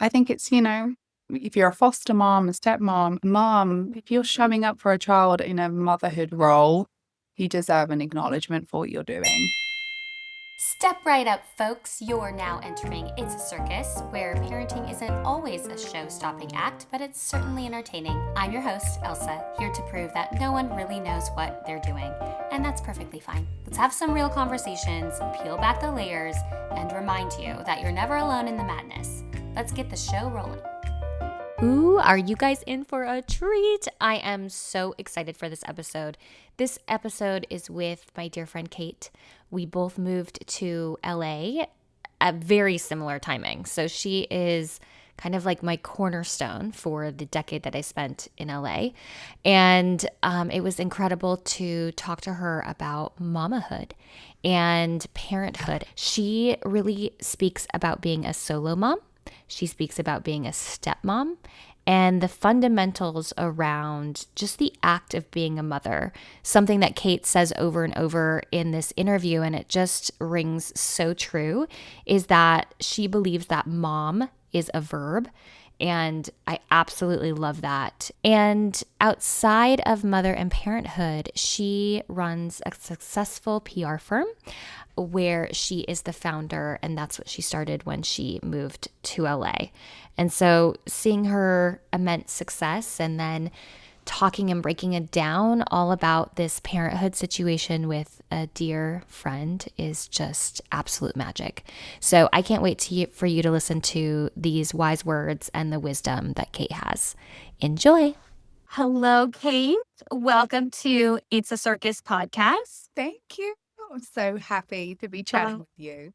I think it's, if you're a foster mom, a stepmom, a mom, if you're showing up for a child in a motherhood role, you deserve an acknowledgement for what you're doing. Step right up, folks. You're now entering It's a Circus, where parenting isn't always a show stopping act, but it's certainly entertaining. I'm your host, Elsa, here to prove that no one really knows what they're doing, and that's perfectly fine. Let's have some real conversations, peel back the layers, and remind you that you're never alone in the madness. Let's get the show rolling. Ooh, are you guys in for a treat? I am so excited for this episode. This episode is with my dear friend Kate. We both moved to LA at very similar timing. So she is kind of like my cornerstone for the decade that I spent in LA. And it was incredible to talk to her about mamahood and parenthood. She really speaks about being a solo mom. She speaks about being a stepmom and the fundamentals around just the act of being a mother, something that Kate says over and over in this interview, and it just rings so true, is that she believes that mom is a verb. And I absolutely love that. And outside of mother and parenthood, she runs a successful PR firm where she is the founder, and that's what she started when she moved to LA. And so seeing her immense success and then talking and breaking it down all about this parenthood situation with a dear friend is just absolute magic. So I can't wait for you to listen to these wise words and the wisdom that Kate has. Enjoy. Hello, Kate. Welcome to It's a Circus podcast. Thank you. I'm so happy to be chatting with you.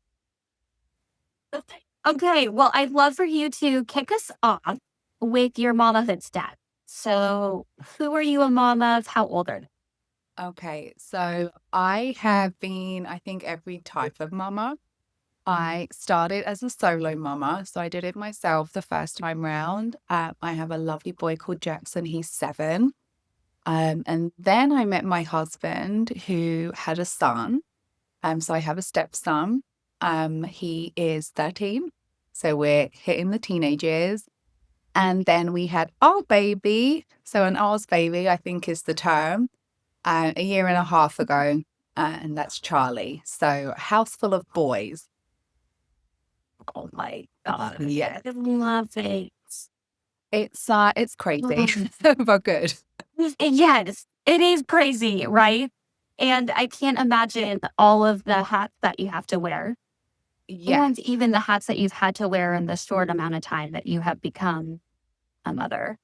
Okay, well, I'd love for you to kick us off with your mamahood stat. So, who are you a mom of? How old are you? Okay, so I have been, I think, every type of mama. I started as a solo mama, so I did it myself the first time round. I have a lovely boy called Jackson. He's 7. And then I met my husband who had a son. So I have a stepson. He is 13. So we're hitting the teenage years. And then we had our baby. So an ours baby, I think is the term, a year and a half ago. And that's Charlie. So a house full of boys. Oh my God. Yeah. I love it. It's crazy, but good. Yes, it is crazy, right? And I can't imagine all of the hats that you have to wear. Yeah. And even the hats that you've had to wear in the short amount of time that you have become a mother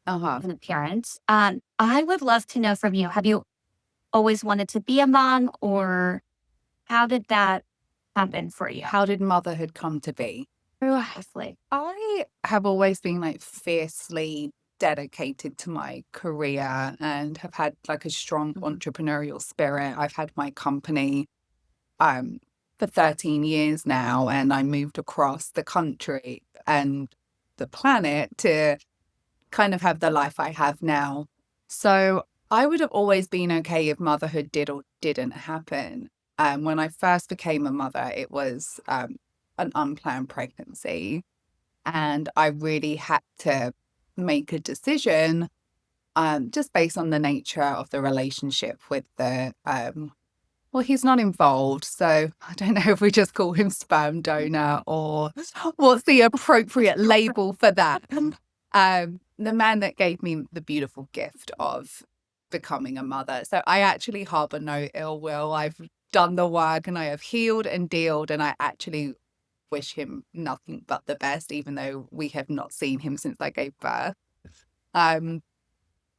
and a parent. I would love to know from you, have you always wanted to be a mom, or how did that happen for you? How did motherhood come to be? Honestly. I have always been like fiercely dedicated to my career and have had like a strong entrepreneurial spirit. I've had my company for 13 years now, and I moved across the country and the planet to kind of have the life I have now. So I would have always been okay if motherhood did or didn't happen. When I first became a mother, it was an unplanned pregnancy, and I really had to make a decision just based on the nature of the relationship with the well, he's not involved, so I don't know if we just call him sperm donor or what's the appropriate label for that. The man that gave me the beautiful gift of becoming a mother. So I actually harbor no ill will. I've done the work and I have healed and dealed, and I actually wish him nothing but the best, even though we have not seen him since I gave birth.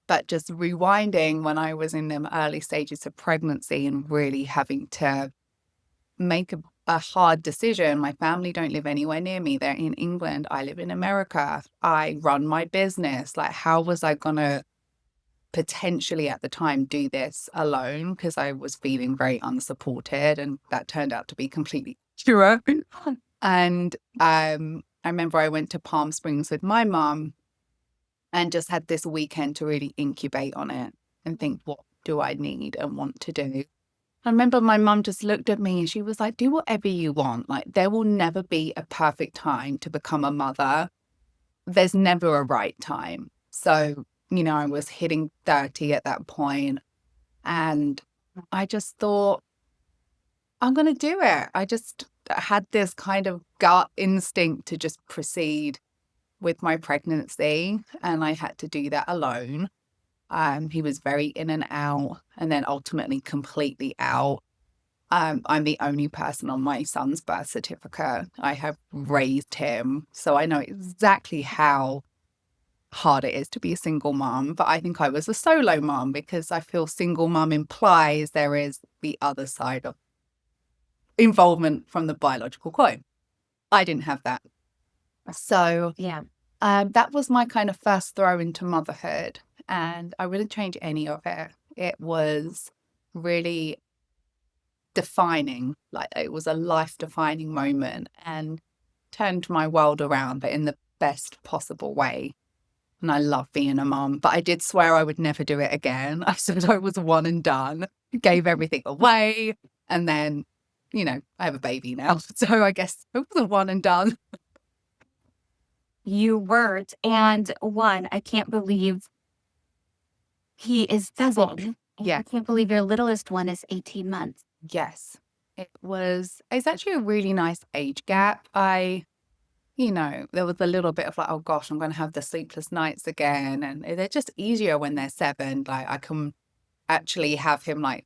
But just rewinding when I was in them early stages of pregnancy and really having to make a hard decision. My family don't live anywhere near me. They're in England. I live in America. I run my business. Like, how was I going to potentially at the time do this alone? Because I was feeling very unsupported, and that turned out to be completely true. And I remember I went to Palm Springs with my mom and just had this weekend to really incubate on it and think, what do I need and want to do? I remember my mum just looked at me and she was like, do whatever you want. Like, there will never be a perfect time to become a mother. there's never a right time. So, I was hitting 30 at that point, and I just thought, I'm going to do it. I just had this kind of gut instinct to just proceed with my pregnancy, and I had to do that alone. He was very in and out, and then ultimately completely out. I'm the only person on my son's birth certificate. I have raised him, so I know exactly how hard it is to be a single mom. But I think I was a solo mom because I feel single mom implies there is the other side of involvement from the biological clone. I didn't have that. So Yeah. that was my kind of first throw into motherhood, and I wouldn't change any of it. It was really defining, like it was a life-defining moment and turned my world around, but in the best possible way. And I love being a mom, but I did swear I would never do it again. I said I was one and done, gave everything away, and then, I have a baby now. So I guess it was a one and done. You weren't. And one, I can't believe he is 7. Yeah. I can't believe your littlest one is 18 months. Yes. It's actually a really nice age gap. There was a little bit of like, oh gosh, I'm going to have the sleepless nights again. And they're just easier when they're 7. Like I can actually have him like,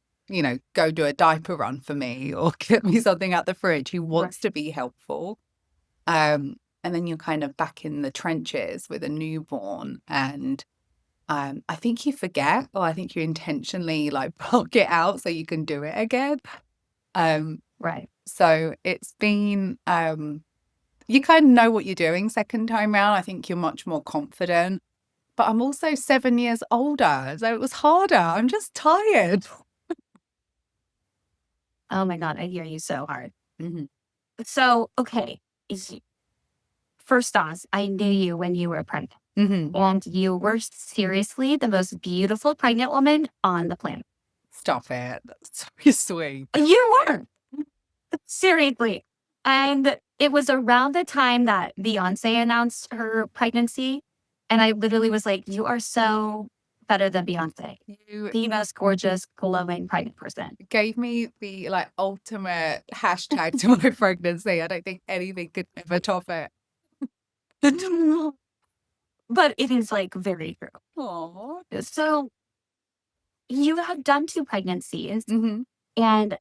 go do a diaper run for me or get me something out the fridge. He wants to be helpful. And then you're kind of back in the trenches with a newborn, and I think you forget, or I think you intentionally like block it out so you can do it again. Right. So it's been, you kind of know what you're doing second time round. I think you're much more confident, but I'm also 7 years older, so it was harder. I'm just tired. Oh my God, I hear you so hard. Mm-hmm. So, okay. First off, I knew you when you were pregnant. Mm-hmm. And you were seriously the most beautiful pregnant woman on the planet. Stop it. That's so sweet. You were. Seriously. And it was around the time that Beyonce announced her pregnancy. And I literally was like, you are so better than Beyonce. The most gorgeous, glowing pregnant person. Gave me the like ultimate hashtag to my pregnancy. I don't think anything could ever top it. But it is like very true. Aww. So you have done 2 pregnancies. Mm-hmm. And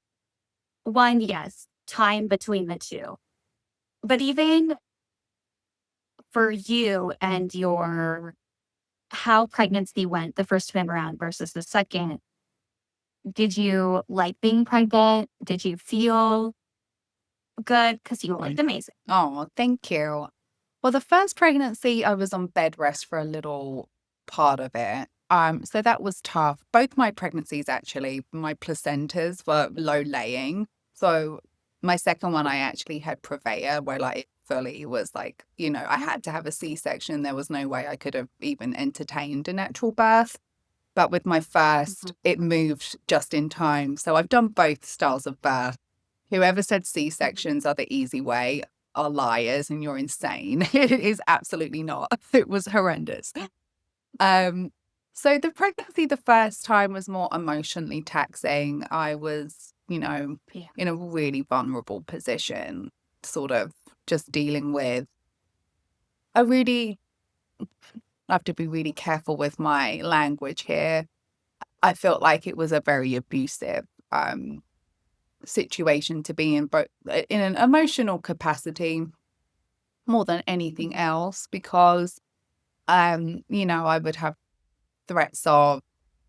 one, yes, time between the 2. But even for you and how pregnancy went the first time around versus the second, did you like being pregnant? Did you feel good? Because you looked amazing. Oh, thank you. Well, the first pregnancy, I was on bed rest for a little part of it. So that was tough. Both my pregnancies, actually, my placentas were low laying. So my second one, I actually had purveyor, where like fully was like, I had to have a C-section. There was no way I could have even entertained a natural birth. But with my first, it moved just in time. So I've done both styles of birth. Whoever said C-sections are the easy way are liars, and you're insane. It is absolutely not. It was horrendous. So the pregnancy the first time was more emotionally taxing. I was, in a really vulnerable position, sort of just dealing with I have to be really careful with my language here. I felt like it was a very abusive situation to be in, both in an emotional capacity more than anything else, because I would have threats of,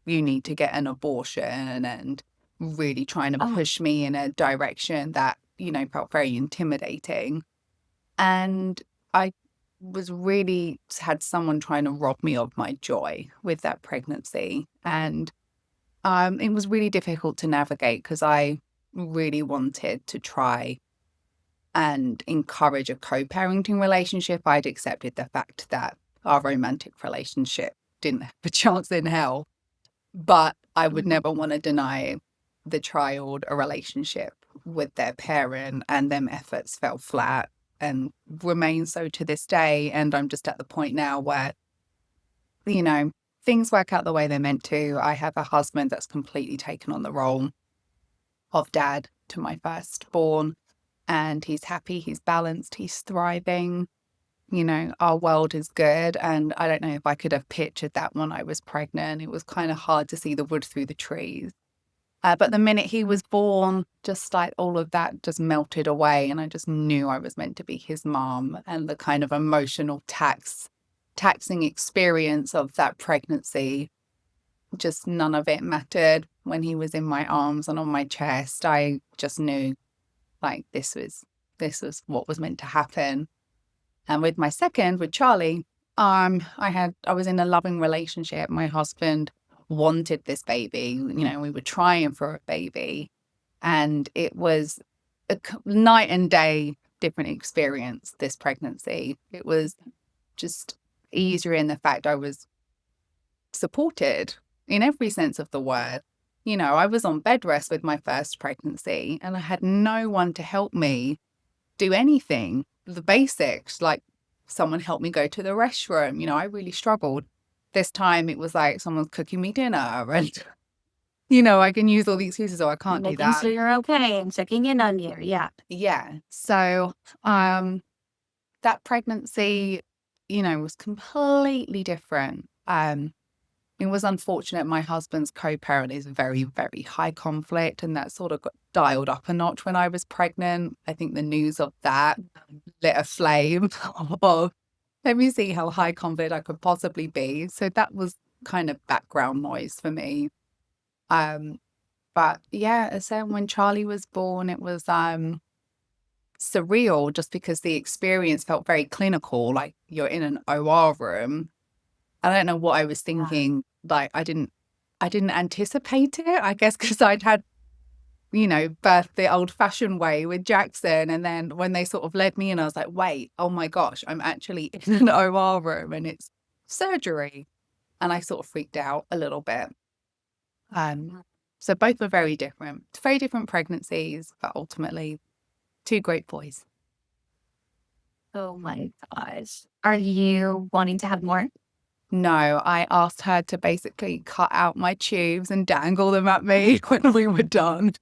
you need to get an abortion, and really trying to push me in a direction that felt very intimidating. And I was really had someone trying to rob me of my joy with that pregnancy, and it was really difficult to navigate because I really wanted to try and encourage a co-parenting relationship. I'd accepted the fact that our romantic relationship didn't have a chance in hell, but I would never want to deny the child a relationship with their parent, and them efforts fell flat. and remains so to this day. And I'm just at the point now where, you know, things work out the way they're meant to. I have a husband that's completely taken on the role of dad to my firstborn, and he's happy, he's balanced, he's thriving. You know, our world is good. And I don't know if I could have pictured that when I was pregnant. It was kind of hard to see the wood through the trees. But the minute he was born, just like all of that just melted away. And I just knew I was meant to be his mom. And the kind of emotional taxing experience of that pregnancy, just none of it mattered. When he was in my arms and on my chest, I just knew like this was what was meant to happen. And with my second, with Charlie, I was in a loving relationship. My husband wanted this baby. You know, we were trying for a baby, and it was a night and day different experience, this pregnancy. It was just easier in the fact I was supported in every sense of the word. You know, I was on bed rest with my first pregnancy, and I had no one to help me do anything. The basics, like someone helped me go to the restroom. You know, I really struggled. This time it was like someone's cooking me dinner, and, you know, I can use all the excuses, oh, I can't do Making that. sure you're okay and checking in on you. Yeah. Yeah. So that pregnancy, you know, was completely different. It was unfortunate. My husband's co-parent is very, very high conflict, and that sort of got dialed up a notch when I was pregnant. I think the news of that lit a flame of, let me see how high conflict I could possibly be. So that was kind of background noise for me. But yeah, so when Charlie was born, it was surreal just because the experience felt very clinical, like you're in an OR room. I don't know what I was thinking. Like I didn't anticipate it, I guess, because I'd had, you know, birth the old fashioned way with Jackson. And then when they sort of led me in, I was like, wait, oh my gosh, I'm actually in an OR room and it's surgery. And I sort of freaked out a little bit. So both were very different pregnancies, but ultimately 2 great boys. Oh my gosh. Are you wanting to have more? No, I asked her to basically cut out my tubes and dangle them at me when we were done.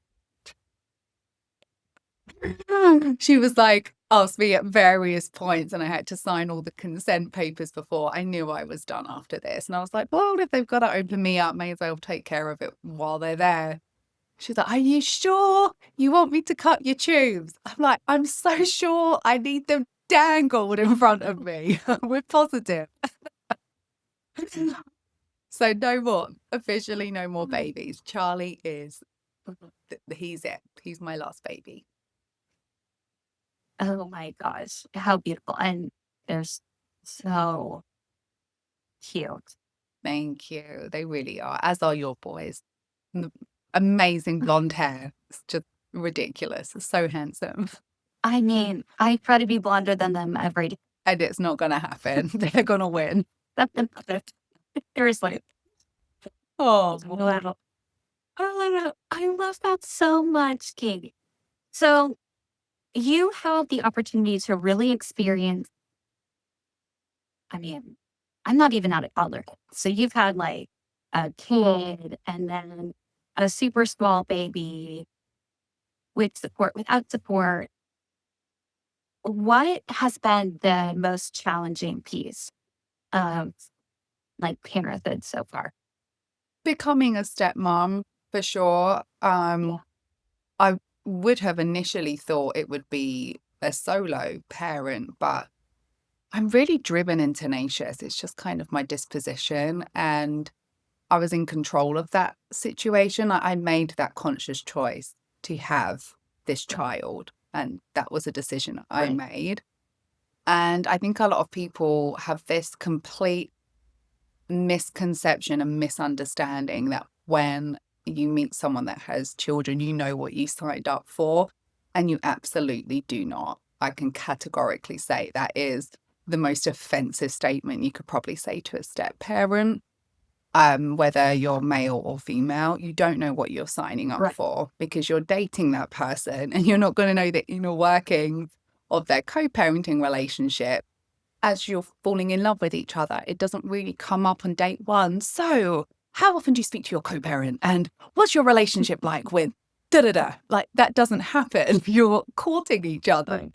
She was like, asked me at various points, and I had to sign all the consent papers before I knew I was done after this. And I was like, well, if they've got to open me up, may as well take care of it while they're there. She's like, are you sure you want me to cut your tubes? I'm like, I'm so sure I need them dangled in front of me. We're positive. So no more, officially no more babies. Charlie is, he's it. He's my last baby. Oh my gosh. How beautiful. And they're so cute. Thank you. They really are, as are your boys. Amazing blonde hair. It's just ridiculous. It's so handsome. I mean, I try to be blonder than them every day. And it's not going to happen. They're going to win. Seriously. Oh, Wow. I love that so much, Katie. So you have the opportunity to really experience, I mean, I'm not even out of toddler. So you've had like a kid and then a super small baby with support, without support. What has been the most challenging piece of like parenthood so far? becoming a stepmom for sure. I would have initially thought it would be a solo parent, but I'm really driven and tenacious. It's just kind of my disposition. And I was in control of that situation. I made that conscious choice to have this child. And that was a decision I made. And I think a lot of people have this complete misconception and misunderstanding that when you meet someone that has children, you know what you signed up for. And you absolutely do not. I can categorically say that is the most offensive statement you could probably say to a step parent. Whether you're male or female, you don't know what you're signing up for because you're dating that person and you're not going to know the inner workings of their co-parenting relationship, as you're falling in love with each other, it doesn't really come up on date one. So how often do you speak to your co-parent? And what's your relationship like with da-da-da? Like, that doesn't happen. You're courting each other.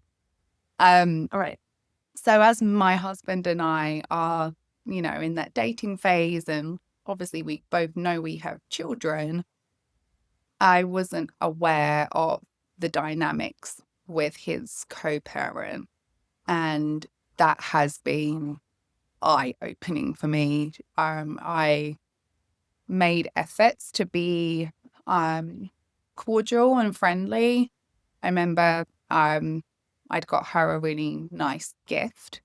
All right. So as my husband and I are, in that dating phase, and obviously we both know we have children, I wasn't aware of the dynamics with his co-parent. And that has been eye-opening for me. I made efforts to be cordial and friendly. I remember I'd got her a really nice gift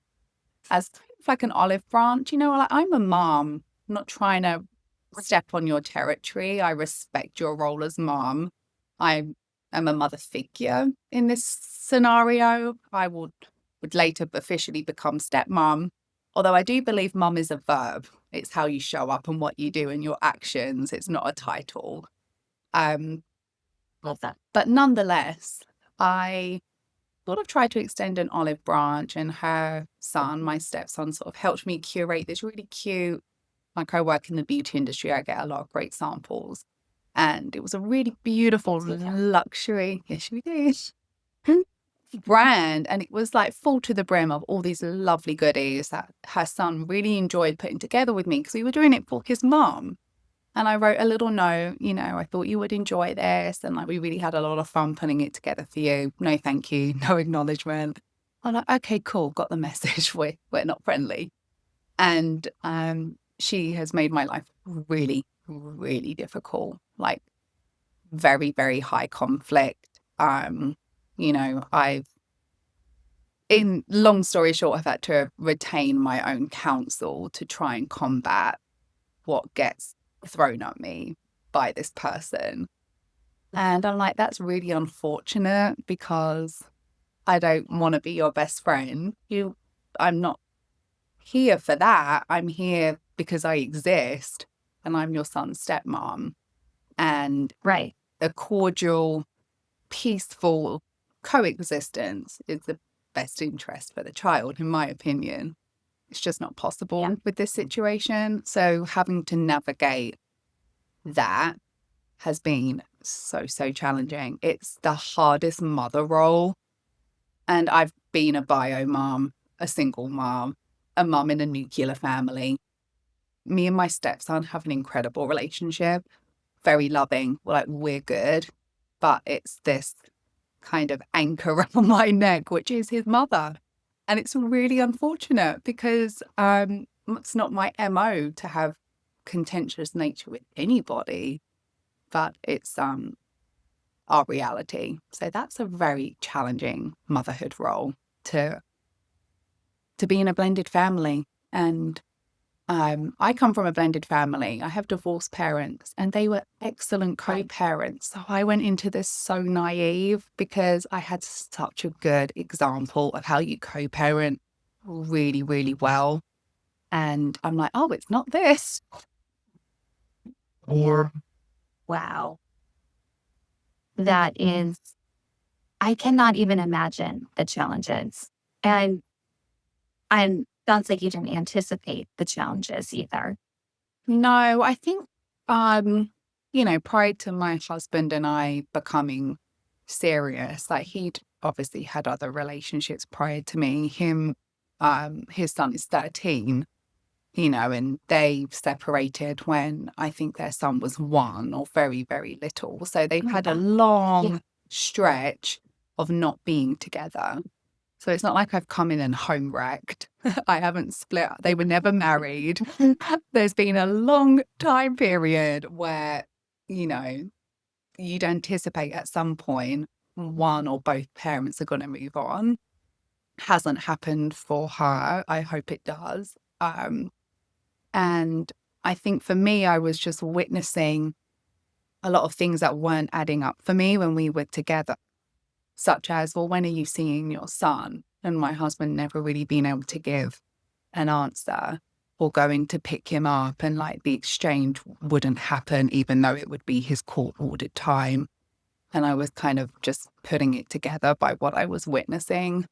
as kind of like an olive branch. Like, I'm a mom, I'm not trying to step on your territory. I respect your role as mom. I am a mother figure in this scenario. I would later officially become stepmom. Although I do believe mum is a verb. It's how you show up and what you do and your actions. It's not a title. Love that. But nonetheless, I sort of tried to extend an olive branch, and her son, my stepson, sort of helped me curate this really cute, like, I work in the beauty industry, I get a lot of great samples. And it was a really beautiful luxury, yes, we did, brand. And it was like full to the brim of all these lovely goodies that her son really enjoyed putting together with me, because we were doing it for his mom. And I wrote a little note, I thought you would enjoy this. And like, we really had a lot of fun putting it together for you. No, thank you. No acknowledgement. I'm like, okay, cool. Got the message. We're not friendly. And she has made my life really, really difficult. Like, very, very high conflict. In long story short, I've had to retain my own counsel to try and combat what gets thrown at me by this person. And I'm like, that's really unfortunate, because I don't want to be your best friend. I'm not here for that. I'm here because I exist, and I'm your son's stepmom. And Right. a cordial, peaceful coexistence is the best interest for the child, in my opinion. It's just not possible with this situation. So having to navigate that has been so, so challenging. It's the hardest mother role. And I've been a bio mom, a single mom, a mom in a nuclear family. Me and my stepson have an incredible relationship, very loving. We're good. But it's this kind of anchor around my neck, which is his mother. And it's really unfortunate, because it's not my MO to have contentious nature with anybody, but it's our reality. So that's a very challenging motherhood role, to be in a blended family. And I come from a blended family. I have divorced parents, and they were excellent co-parents. So I went into this so naive, because I had such a good example of how you co-parent really, really well. And I'm like, oh, it's not this. Yeah. Wow. That is, I cannot even imagine the challenges. And sounds like you didn't anticipate the challenges either. No, I think, prior to my husband and I becoming serious, like, he'd obviously had other relationships prior to me. His son is 13, and they separated when I think their son was 1 or very, very little. So they've had a long stretch of not being together. So it's not like I've come in and home wrecked. I haven't split. They were never married. There's been a long time period where, you'd anticipate at some point one or both parents are going to move on. Hasn't happened for her. I hope it does. And I think for me, I was just witnessing a lot of things that weren't adding up for me when we were together. Such as, well, when are you seeing your son? And my husband never really been able to give an answer, or going to pick him up, and like, the exchange wouldn't happen, even though it would be his court-ordered time. And I was kind of just putting it together by what I was witnessing.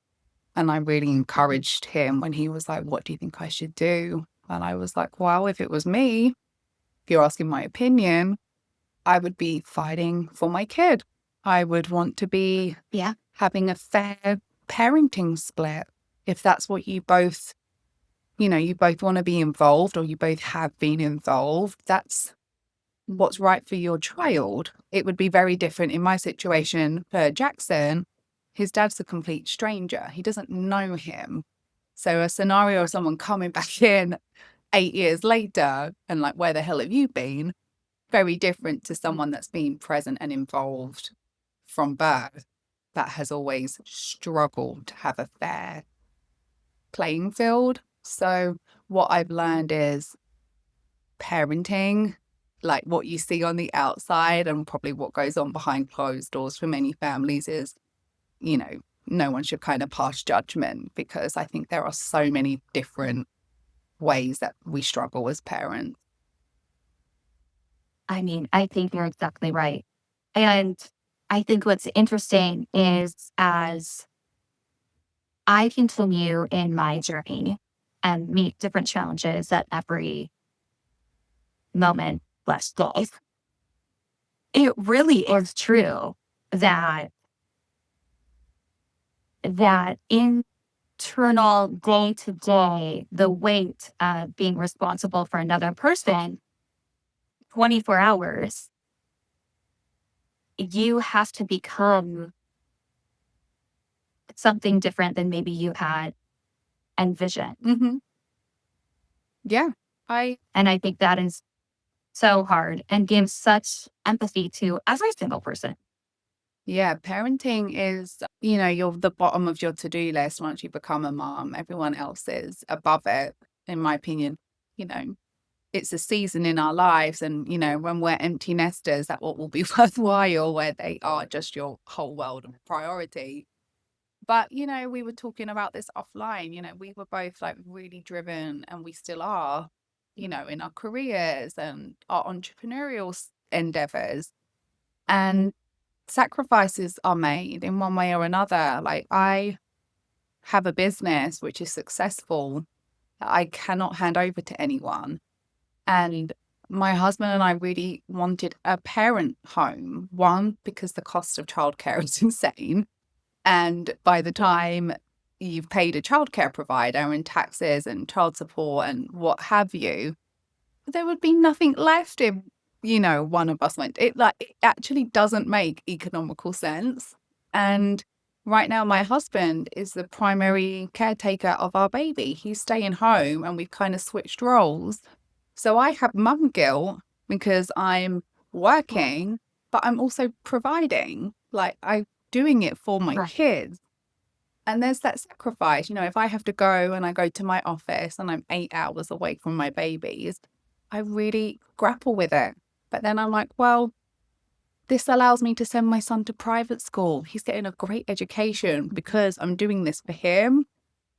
And I really encouraged him when he was like, what do you think I should do? And I was like, well, if it was me, if you're asking my opinion, I would be fighting for my kid. I would want to be having a fair parenting split. If that's what you both, you both want to be involved or you both have been involved, that's what's right for your child. It would be very different in my situation for Jackson. His dad's a complete stranger. He doesn't know him. So a scenario of someone coming back in 8 years later and like, where the hell have you been? Very different to someone that's been present and involved from birth, that has always struggled to have a fair playing field. So what I've learned is parenting, like what you see on the outside and probably what goes on behind closed doors for many families is, no one should kind of pass judgment, because I think there are so many different ways that we struggle as parents. I mean, I think you're exactly right. And I think what's interesting is as I continue in my journey and meet different challenges at every moment, less day, it really is true that internal day to day, the weight of being responsible for another person 24 hours, you have to become something different than maybe you had envisioned. Mm-hmm. Yeah. And I think that is so hard and gives such empathy to every single person. Yeah, parenting is, you're the bottom of your to-do list once you become a mom. Everyone else is above it, in my opinion. It's a season in our lives, and, when we're empty nesters, that what will be worthwhile, where they are just your whole world of priority. But, we were talking about this offline, we were both like really driven, and we still are, in our careers and our entrepreneurial endeavors. And sacrifices are made in one way or another. Like, I have a business which is successful that I cannot hand over to anyone. And my husband and I really wanted a parent home. One, because the cost of childcare is insane. And by the time you've paid a childcare provider and taxes and child support and what have you, there would be nothing left if, one of us went. It actually doesn't make economical sense. And right now, my husband is the primary caretaker of our baby. He's staying home and we've kind of switched roles. So I have mum guilt because I'm working, but I'm also providing. Like, I'm doing it for my kids. And there's that sacrifice. If I have to go and I go to my office and I'm 8 hours away from my babies, I really grapple with it. But then I'm like, well, this allows me to send my son to private school. He's getting a great education because I'm doing this for him.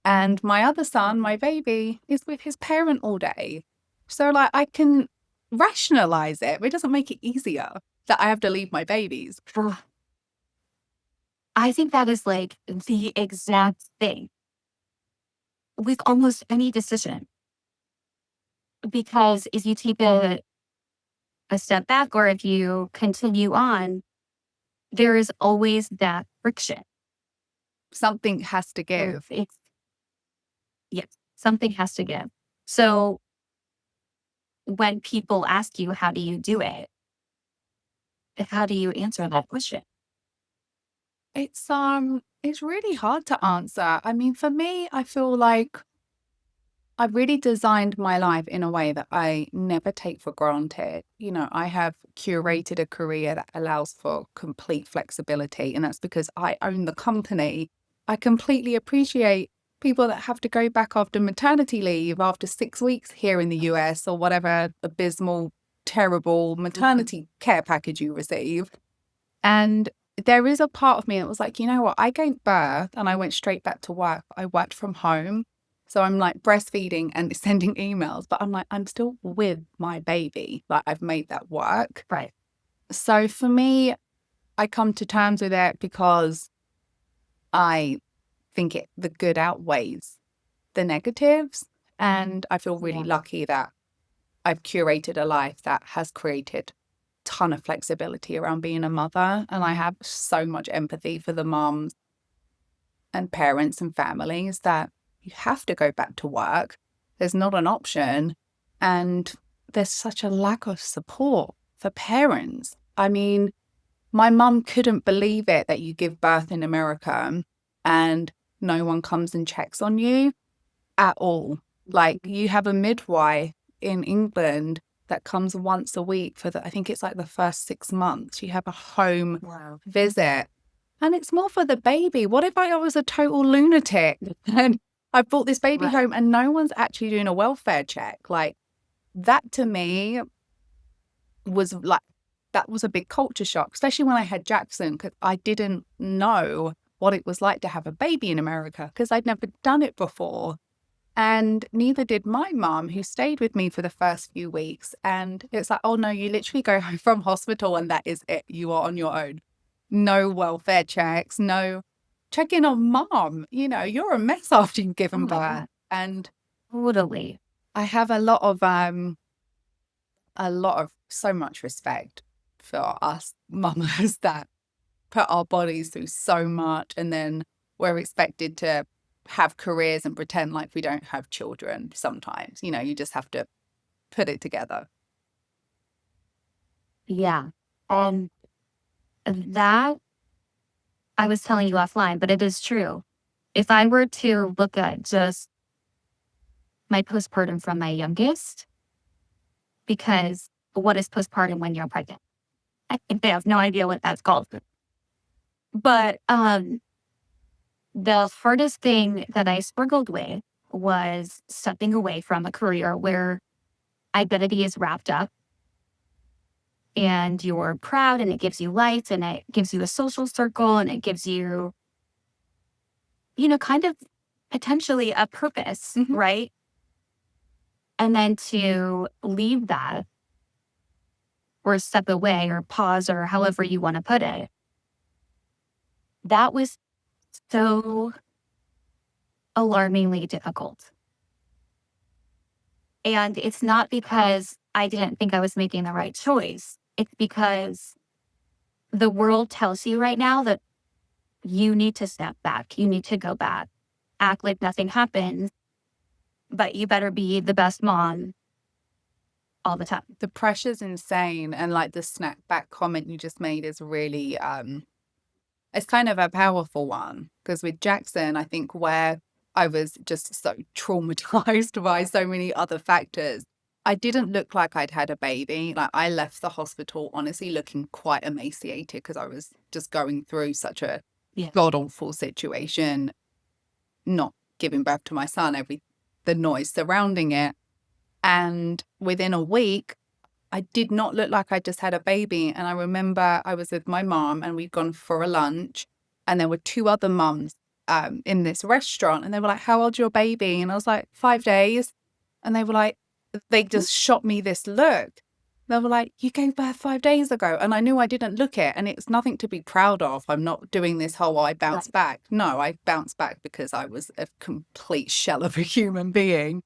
And my other son, my baby, is with his parent all day. So like, I can rationalize it, but it doesn't make it easier that I have to leave my babies. I think that is like the exact thing with almost any decision. Because if you take a step back or if you continue on, there is always that friction. Something has to give. Yes, something has to give. So when people ask you, how do you do it? How do you answer that question? It's really hard to answer. I mean, for me, I feel like I really designed my life in a way that I never take for granted. I have curated a career that allows for complete flexibility, and that's because I own the company. I completely appreciate people that have to go back after maternity leave after 6 weeks here in the US or whatever abysmal, terrible maternity care package you receive. And there is a part of me that was like, you know what? I gave birth and I went straight back to work. I worked from home. So I'm like breastfeeding and sending emails, but I'm like, I'm still with my baby. Like, I've made that work. Right. So for me, I come to terms with it because I think the good outweighs the negatives. And I feel really lucky that I've curated a life that has created a ton of flexibility around being a mother. And I have so much empathy for the moms and parents and families that you have to go back to work. There's not an option. And there's such a lack of support for parents. I mean, my mum couldn't believe it that you give birth in America and no one comes and checks on you at all. Like, you have a midwife in England that comes once a week for I think it's like the first 6 months. You have a home visit. And it's more for the baby. What if I was a total lunatic and I brought this baby home and no one's actually doing a welfare check? Like, that to me was like, that was a big culture shock, especially when I had Jackson, because I didn't know what it was like to have a baby in America because I'd never done it before. And neither did my mom, who stayed with me for the first few weeks. And it's like, oh no, you literally go home from hospital and that is it. You are on your own. No welfare checks, no checking on mom. You know, you're a mess after you've given birth. And totally, I have so much respect for us mamas that put our bodies through so much, and then we're expected to have careers and pretend like we don't have children sometimes. You know, you just have to put it together. Yeah. That I was telling you offline, but it is true. If I were to look at just my postpartum from my youngest, because what is postpartum when you're pregnant? I think they have no idea what that's called. But the hardest thing that I struggled with was stepping away from a career where identity is wrapped up and you're proud and it gives you lights and it gives you a social circle and it gives you, kind of potentially a purpose, right? And then to leave that or step away or pause or however you want to put it, that was so alarmingly difficult. And it's not because I didn't think I was making the right choice. It's because the world tells you right now that you need to step back. You need to go back, act like nothing happened, but you better be the best mom all the time. The pressure's insane. And like the snap back comment you just made is really, it's kind of a powerful one, because with Jackson, I think where I was just so traumatized by so many other factors, I didn't look like I'd had a baby. Like, I left the hospital honestly looking quite emaciated because I was just going through such a god-awful situation, not giving birth to my son, the noise surrounding it. And within a week, I did not look like I just had a baby. And I remember I was with my mom and we'd gone for a lunch and there were 2 other mums in this restaurant, and they were like, how old's your baby? And I was like, 5 days. And they were like, they just shot me this look. They were like, you gave birth 5 days ago. And I knew I didn't look it. And it's nothing to be proud of. I'm not doing this whole, I bounced back. No, I bounced back because I was a complete shell of a human being.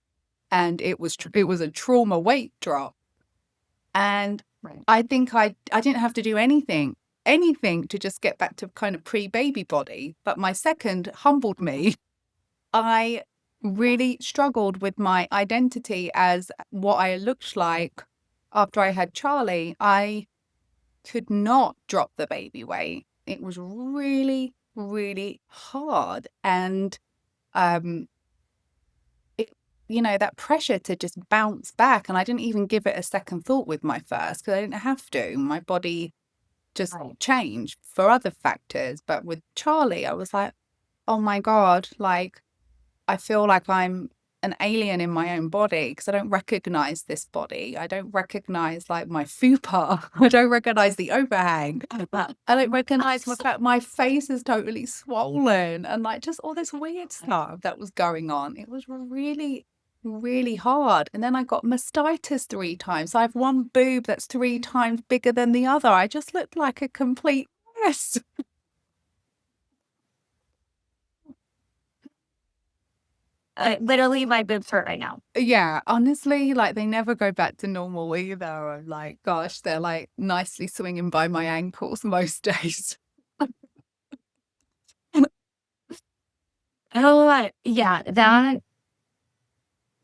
And it was a trauma weight drop. And I think I didn't have to do anything to just get back to kind of pre-baby body. But my second humbled me. I really struggled with my identity as what I looked like after I had Charlie. I could not drop the baby weight. It was really, really hard. And that pressure to just bounce back. And I didn't even give it a second thought with my first because I didn't have to. My body just changed for other factors. But with Charlie, I was like, oh my God, like, I feel like I'm an alien in my own body because I don't recognize this body. I don't recognize like my fupa. I don't recognize the overhang. I don't recognize the fact my face is totally swollen and like just all this weird stuff that was going on. It was really, really hard. And then I got mastitis 3 times. So I have one boob that's 3 times bigger than the other. I just looked like a complete mess. Literally, my boobs hurt right now. Yeah, honestly, like they never go back to normal either. I'm like, gosh, they're like nicely swinging by my ankles most days. Oh, yeah,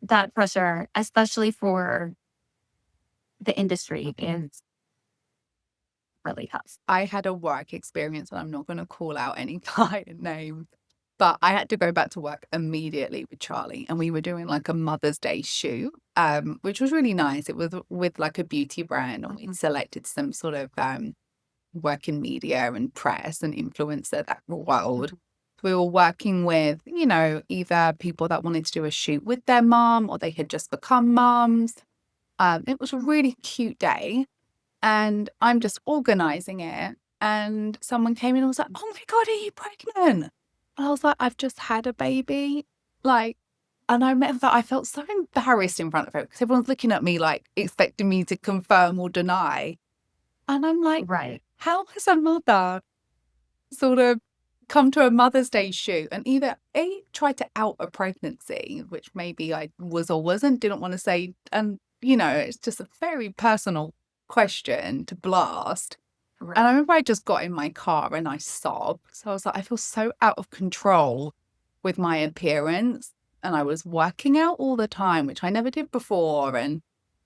that pressure, especially for the industry, is really tough. I had a work experience, and I'm not going to call out any client names, but I had to go back to work immediately with Charlie, and we were doing like a Mother's Day shoot, which was really nice. It was with like a beauty brand, and we selected some sort of work in media and press and influencer that world. We were working with, you know, either people that wanted to do a shoot with their mom or they had just become moms. It was a really cute day. And I'm just organizing it. And someone came in and was like, "Oh my God, are you pregnant?" And I was like, "I've just had a baby." Like, and I remember that I felt so embarrassed in front of her because everyone's looking at me like expecting me to confirm or deny. And I'm like, Right. how has a mother sort of come to a Mother's Day shoot and either A, tried to out a pregnancy, which maybe I was or wasn't, didn't want to say, and you know, it's just a very personal question to blast. Right. And I remember I just got in my car and I sobbed. So I was like, I feel so out of control with my appearance. And I was working out all the time, which I never did before, and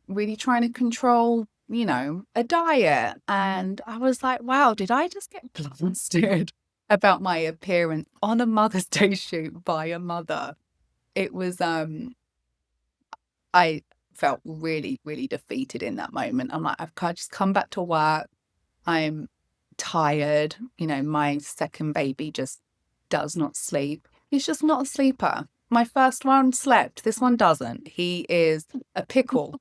really trying to control, you know, a diet. And I was like, wow, did I just get blasted about my appearance on a Mother's Day shoot by a mother? It was, I felt really, really defeated in that moment. I'm like, I've just come back to work. I'm tired. You know, my second baby just does not sleep. He's just not a sleeper. My first one slept. This one doesn't. He is a pickle.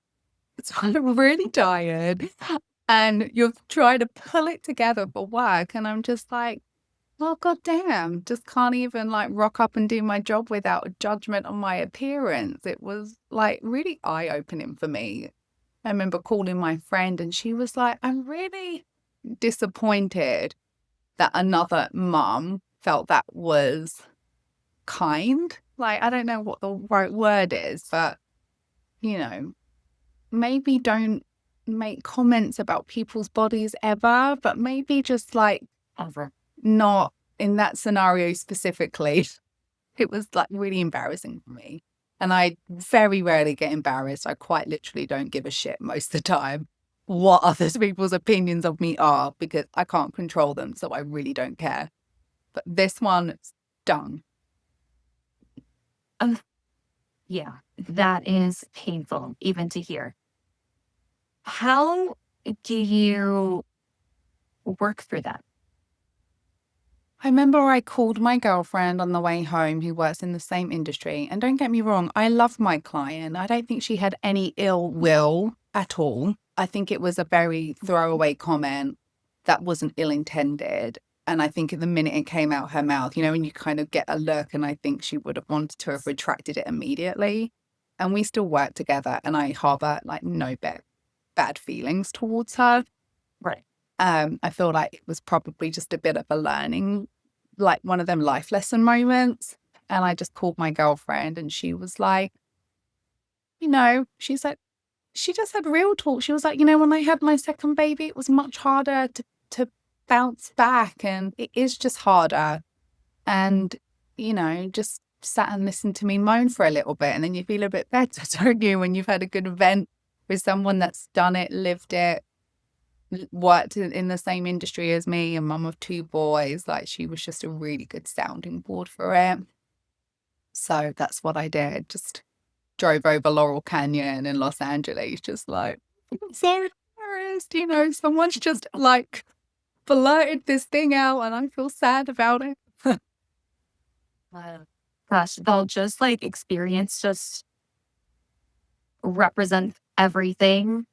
So I'm really tired. And you're trying to pull it together for work. And I'm just like, well, goddamn, just can't even like rock up and do my job without a judgment on my appearance. It was like really eye-opening for me. I remember calling my friend and she was like, I'm really disappointed that another mum felt that was kind. Like, I don't know what the right word is, but you know, maybe don't make comments about people's bodies ever, but maybe just like Ever. not in that scenario specifically. It was like really embarrassing for me. And I very rarely get embarrassed. I quite literally don't give a shit most of the time what other people's opinions of me are because I can't control them. So I really don't care. But this one stung. Yeah, that is painful even to hear. How do you work through that? I remember I called my girlfriend on the way home who works in the same industry. And don't get me wrong, I love my client. I don't think she had any ill will at all. I think it was a very throwaway comment that wasn't ill intended. And I think the minute it came out her mouth, you know, when you kind of get a look, and I think she would have wanted to have retracted it immediately. And we still work together, and I harbor like no bad feelings towards her. Right. I feel like it was probably just a bit of a learning, like one of them life lesson moments. And I just called my girlfriend and she was like, you know, she's like, she just had real talk. She was like, you know, when I had my second baby, it was much harder to bounce back, and it is just harder. And, you know, just sat and listened to me moan for a little bit. And then you feel a bit better, don't you, when you've had a good event with someone that's done it, lived it, worked in the same industry as me, a mum of two boys. Like, she was just a really good sounding board for it. So that's what I did. Just drove over Laurel Canyon in Los Angeles, just like, I'm so embarrassed, you know, someone's just like blurted this thing out and I feel sad about it. Gosh, they'll just like experience just represent everything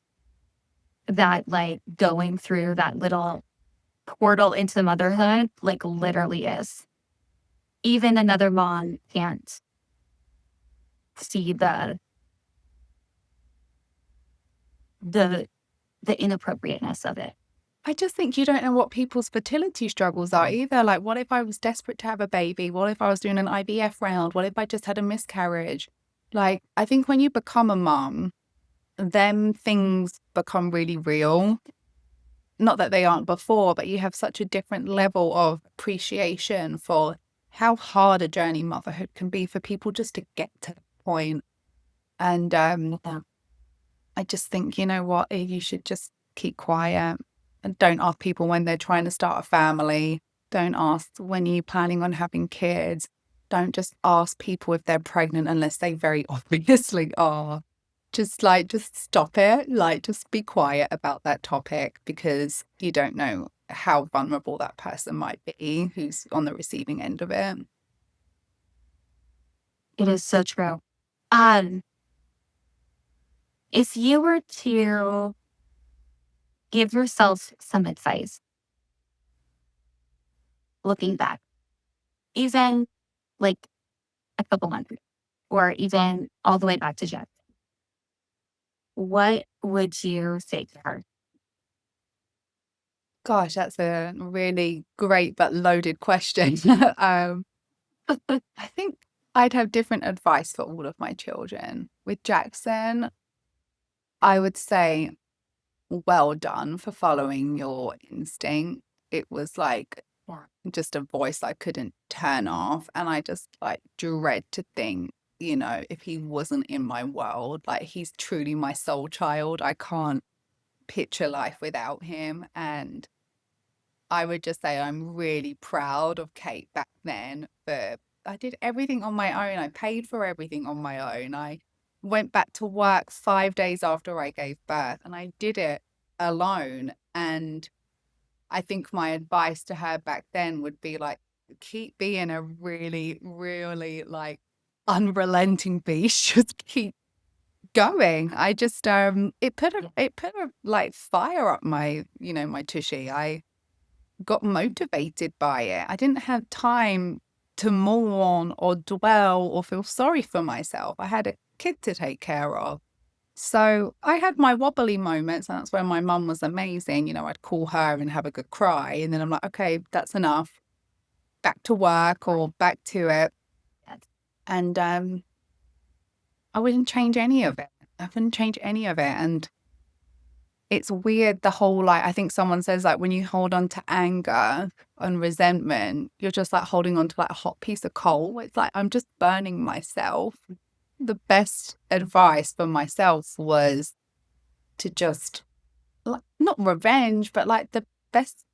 that like going through that little portal into motherhood like literally is. Even another mom can't see the inappropriateness of it. I just think you don't know what people's fertility struggles are either. Like, what if I was desperate to have a baby? What if I was doing an IVF round? What if I just had a miscarriage? Like, I think when you become a mum, then things become really real. Not that they aren't before, but you have such a different level of appreciation for how hard a journey motherhood can be for people just to get to the point. And I just think, you know what, you should just keep quiet and don't ask people when they're trying to start a family. Don't ask when you're planning on having kids. Don't just ask people if they're pregnant unless they very obviously are. Just stop it. Like, just be quiet about that topic because you don't know how vulnerable that person might be who's on the receiving end of it. It is so true. If you were to give yourself some advice, looking back, even like a couple months or even all the way back to Jeff, what would you say to her? Gosh, that's a really great but loaded question. I think I'd have different advice for all of my children. With Jackson, I would say, well done for following your instinct. It was like just a voice I couldn't turn off. And I just like dread to think, you know, if he wasn't in my world, like he's truly my soul child. I can't picture life without him. And I would just say I'm really proud of Kate back then. But I did everything on my own. I paid for everything on my own. I went back to work 5 days after I gave birth and I did it alone. And I think my advice to her back then would be like, keep being a really, really like unrelenting beast. Just keep going. I just it put a like fire up my, you know, my tushy. I got motivated by it. I didn't have time to mourn or dwell or feel sorry for myself. I had a kid to take care of. So I had my wobbly moments, and that's where my mum was amazing. You know, I'd call her and have a good cry, and then I'm like, okay, that's enough. Back to work or back to it. And I wouldn't change any of it. I wouldn't change any of it. And it's weird, the whole, like, I think someone says, like, when you hold on to anger and resentment, you're just like holding on to like a hot piece of coal. It's like, I'm just burning myself. The best advice for myself was to just, like, not revenge, but like the best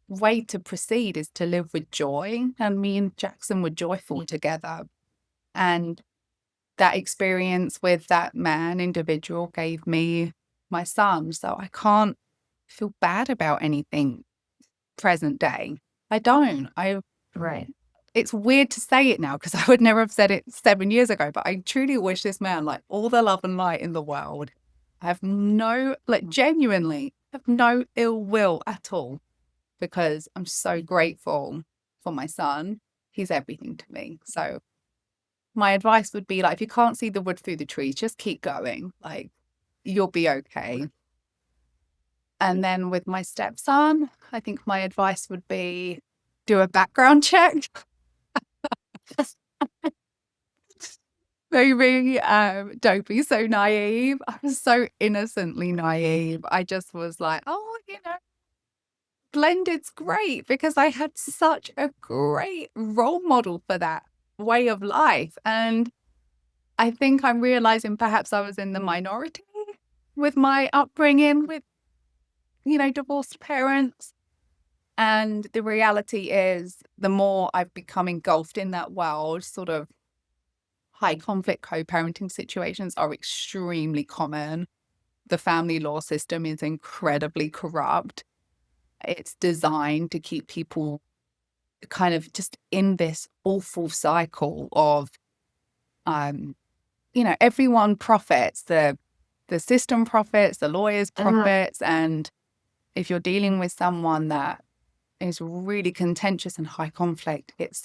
way to proceed is to live with joy. And me and Jackson were joyful together. And that experience with that man, individual, gave me my son. So I can't feel bad about anything present day. I don't. Right. It's weird to say it now because I would never have said it 7 years ago, but I truly wish this man like all the love and light in the world. I have no, like, genuinely have no ill will at all because I'm so grateful for my son. He's everything to me. So my advice would be, like, if you can't see the wood through the trees, just keep going. Like, you'll be okay. And then with my stepson, I think my advice would be do a background check. Maybe don't be so naive. I was so innocently naive. I just was like, oh, you know, blended's great because I had such a great role model for that way of life. And I think I'm realizing perhaps I was in the minority with my upbringing with, you know, divorced parents. And the reality is the more I've become engulfed in that world, sort of high conflict co-parenting situations are extremely common. The family law system is incredibly corrupt. It's designed to keep people kind of just in this awful cycle of, you know, everyone profits. The system profits, the lawyers profits. And if you're dealing with someone that is really contentious and high conflict, it's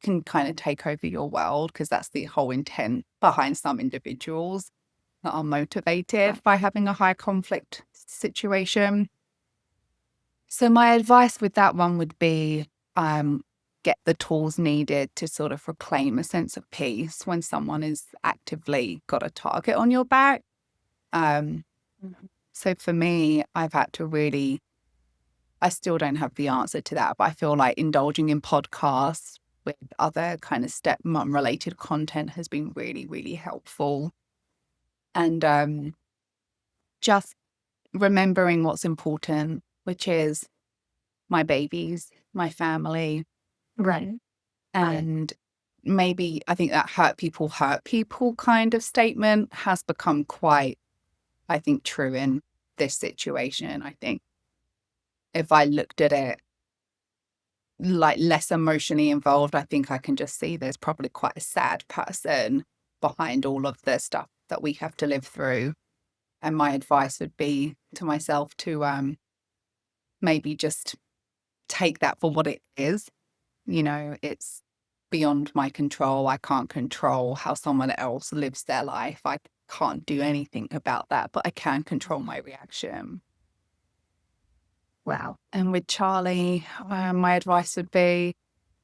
can kind of take over your world because that's the whole intent behind some individuals that are motivated by having a high conflict situation. So my advice with that one would be get the tools needed to sort of reclaim a sense of peace when someone is actively got a target on your back. Um, so for me, I've had to really, I still don't have the answer to that, but I feel like indulging in podcasts with other kind of stepmom related content has been really, really helpful. And just remembering what's important, which is my babies, my family. Right. And maybe I think that hurt people kind of statement has become quite, I think, true in this situation. I think if I looked at it like less emotionally involved, I think I can just see there's probably quite a sad person behind all of the stuff that we have to live through. And my advice would be to myself to maybe just take that for what it is. You know, it's beyond my control. I can't control how someone else lives their life. I can't do anything about that, but I can control my reaction. Wow. And with Charlie, my advice would be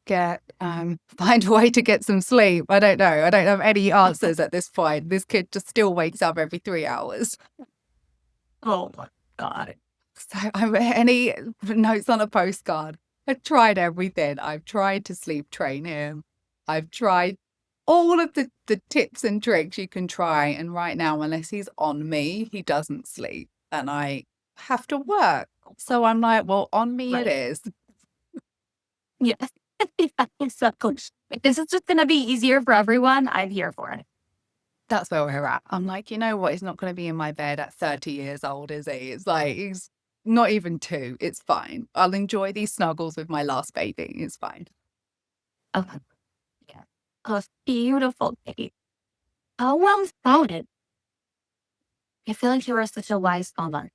find a way to get some sleep. I don't know. I don't have any answers at this point. This kid just still wakes up every 3 hours. Oh my God. So any notes on a postcard? I've tried everything. I've tried to sleep train him. I've tried all of the tips and tricks you can try. And right now, unless he's on me, he doesn't sleep. And I have to work. So I'm like, well, on me it is. Yes. Exactly. If this is just going to be easier for everyone, I'm here for it. That's where we're at. I'm like, you know what? He's not going to be in my bed at 30 years old, is he? It's like, he's not even 2. It's fine. I'll enjoy these snuggles with my last baby. It's fine. Okay. Yeah. Oh, beautiful, Kate. How well spotted. I feel like you are such a wise mother.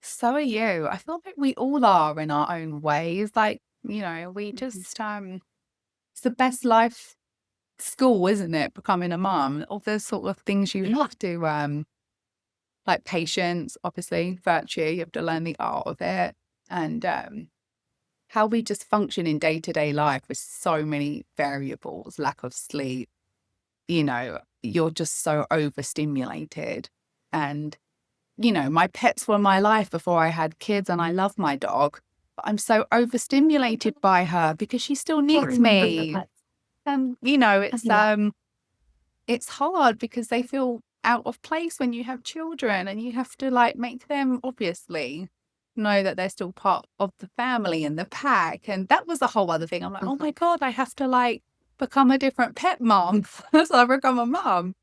So are you. I feel like we all are in our own ways. Like, you know, we just, it's the best life school, isn't it? Becoming a mum. All those sort of things you have to, like patience, obviously, virtue, you have to learn the art of it. And how we just function in day-to-day life with so many variables, lack of sleep, you know, you're just so overstimulated. And, you know, my pets were my life before I had kids, and I love my dog, but I'm so overstimulated by her because she still needs me. And, you know, it's hard because they feel out of place when you have children, and you have to like make them obviously know that they're still part of the family and the pack. And that was a whole other thing. I'm like, oh my God, I have to like become a different pet mom as I become a mom.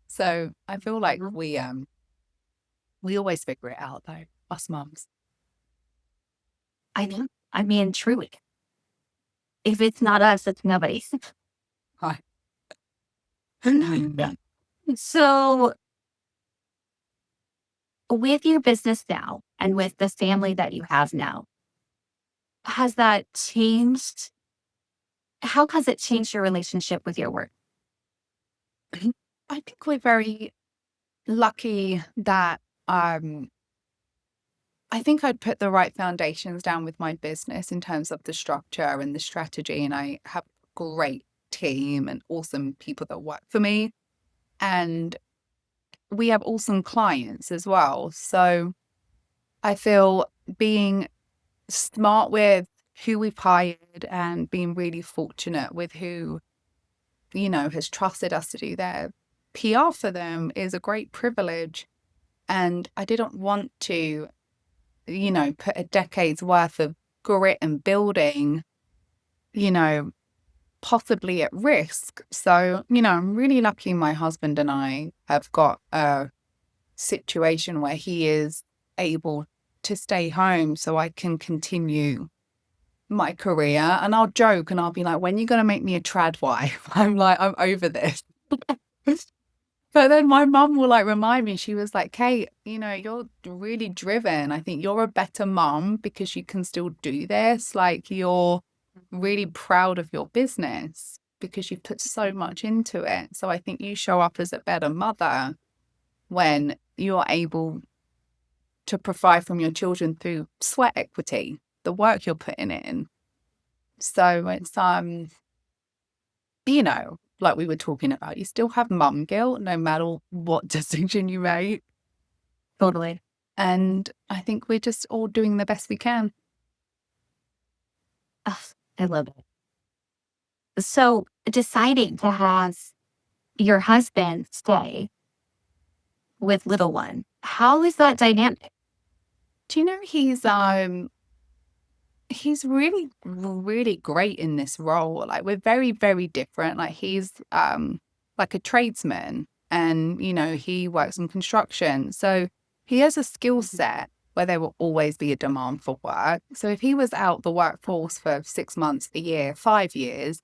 So I feel like we always figure it out though, us mums. I know. I mean, truly. If it's not us, it's nobody. Hi. So, with your business now and with the family that you have now, has that changed? How has it changed your relationship with your work? I think we're very lucky that I think I'd put the right foundations down with my business in terms of the structure and the strategy. And I have a great team and awesome people that work for me. And we have awesome clients as well. So I feel being smart with who we've hired and being really fortunate with who, you know, has trusted us to do their PR for them is a great privilege. And I didn't want to, you know, put a decade's worth of grit and building, you know, possibly at risk. So, you know, I'm really lucky my husband and I have got a situation where he is able to stay home so I can continue my career. And I'll joke and I'll be like, when are you going to make me a trad wife? I'm like, I'm over this. But then my mum will like remind me, she was like, Kate, you know, you're really driven. I think you're a better mum because you can still do this. Like you're really proud of your business because you've put so much into it. So I think you show up as a better mother when you're able to provide from your children through sweat equity, the work you're putting in. So it's, you know, like we were talking about, you still have mum guilt no matter what decision you make. Totally. And I think we're just all doing the best we can. Ugh, I love it. So deciding to have your husband stay with little one, how is that dynamic? Do you know he's really, really great in this role. Like we're very, very different. Like he's like a tradesman and, you know, he works in construction. So he has a skill set where there will always be a demand for work. So if he was out the workforce for 6 months, a year, 5 years,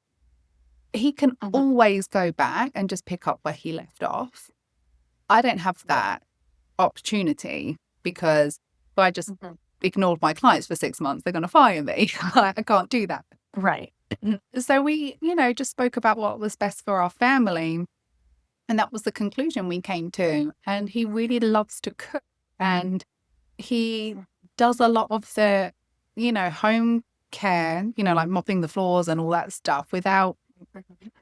he can always go back and just pick up where he left off. I don't have that opportunity because if I just ignored my clients for 6 months, they're going to fire me. I can't do that. Right. So we, you know, just spoke about what was best for our family. And that was the conclusion we came to. And he really loves to cook. And he does a lot of the, you know, home care, you know, like mopping the floors and all that stuff without,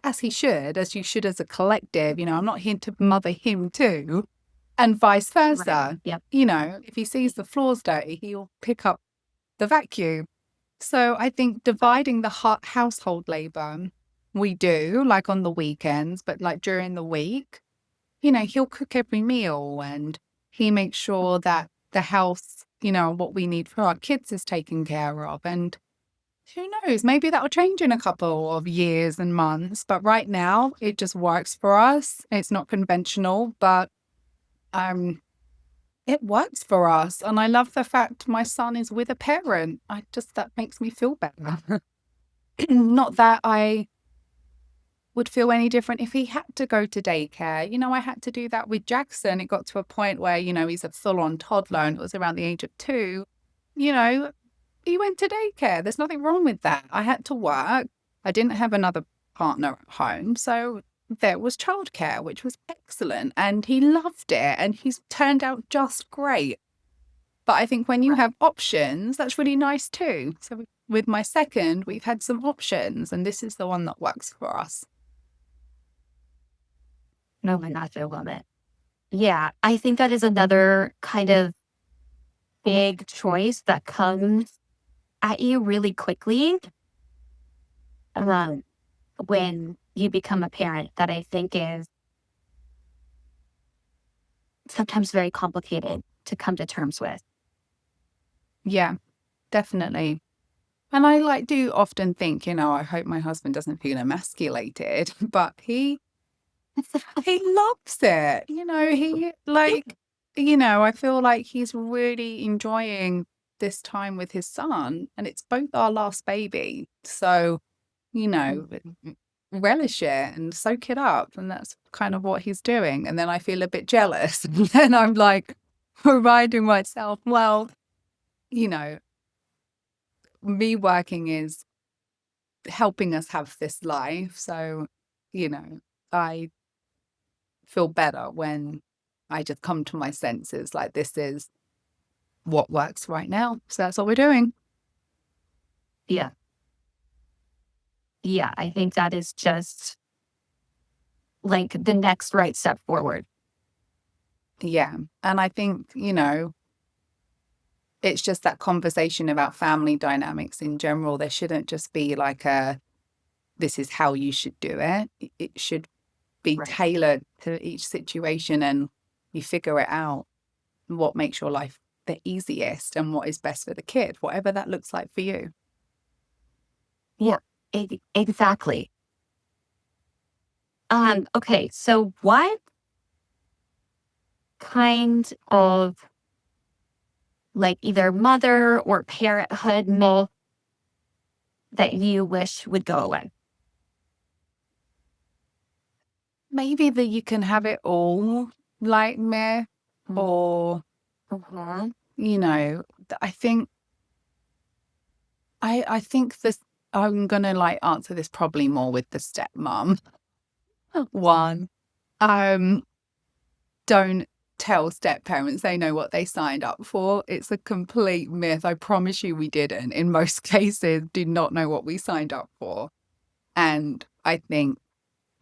as you should as a collective. You know, I'm not here to mother him too. And vice versa. Right. Yep. You know, if he sees the floors dirty, he'll pick up the vacuum. So I think dividing the household labor, we do, like on the weekends, but like during the week, you know, he'll cook every meal and he makes sure that the house, you know, what we need for our kids is taken care of. And who knows, maybe that'll change in a couple of years and months. But right now, it just works for us. It's not conventional, but it works for us. And I love the fact my son is with a parent. That makes me feel better. Not that I would feel any different if he had to go to daycare. You know, I had to do that with Jackson. It got to a point where, you know, he's a full-on toddler and it was around the age of 2. You know, he went to daycare. There's nothing wrong with that. I had to work. I didn't have another partner at home. So there was childcare, which was excellent. And he loved it. And he's turned out just great. But I think when you have options, that's really nice too. So with my second, we've had some options. And this is the one that works for us. No, my gosh, I love it. Yeah, I think that is another kind of big choice that comes at you really quickly when you become a parent that I think is sometimes very complicated to come to terms with. Yeah, definitely. And I do often think, you know, I hope my husband doesn't feel emasculated, but he loves it. You know, I feel like he's really enjoying this time with his son, and it's both our last baby. So, you know, relish it and soak it up. And that's kind of what he's doing. And then I feel a bit jealous. And then I'm like reminding myself, well, you know, me working is helping us have this life. So, you know, I feel better when I just come to my senses, like this is what works right now. So that's what we're doing. Yeah. Yeah, I think that is just like the next right step forward. Yeah. And I think, you know, it's just that conversation about family dynamics in general. There shouldn't just be like this is how you should do it. It should be tailored to each situation and you figure it out what makes your life the easiest and what is best for the kid, whatever that looks like for you. Yeah, exactly. Okay, so what kind of like either mother or parenthood myth that you wish would go away? Maybe that you can have it all, like me, or, you know, I think this, I'm going to like answer this probably more with the stepmom one. Don't tell step parents they know what they signed up for. It's a complete myth. I promise you we didn't. In most cases, did not know what we signed up for. And I think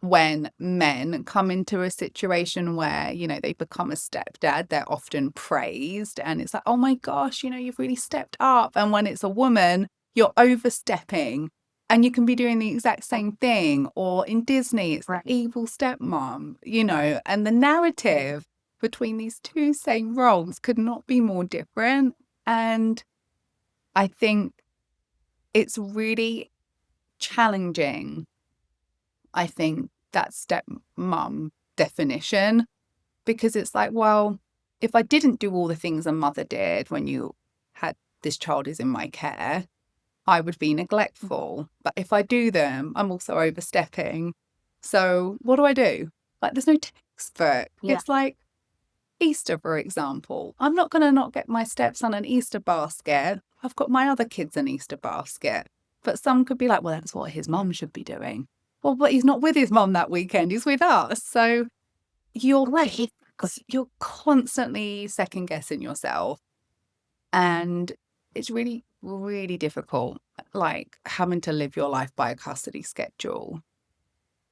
when men come into a situation where, they become a stepdad, they're often praised. And it's like, oh my gosh, you've really stepped up. And when it's a woman, you're overstepping and you can be doing the exact same thing. Or in Disney, it's the evil stepmom, and the narrative between these two same roles could not be more different. And I think it's really challenging, I think, that stepmom definition, because it's like, well, if I didn't do all the things a mother did when you had this child is in my care, I would be neglectful. But if I do them, I'm also overstepping. So what do I do? Like, there's no textbook. Yeah. It's like Easter, for example. I'm not going to not get my stepson an Easter basket. I've got my other kids an Easter basket. But some could be like, well, that's what his mom should be doing. Well, but he's not with his mom that weekend. He's with us. So you're constantly second guessing yourself. And it's really, really difficult, like having to live your life by a custody schedule.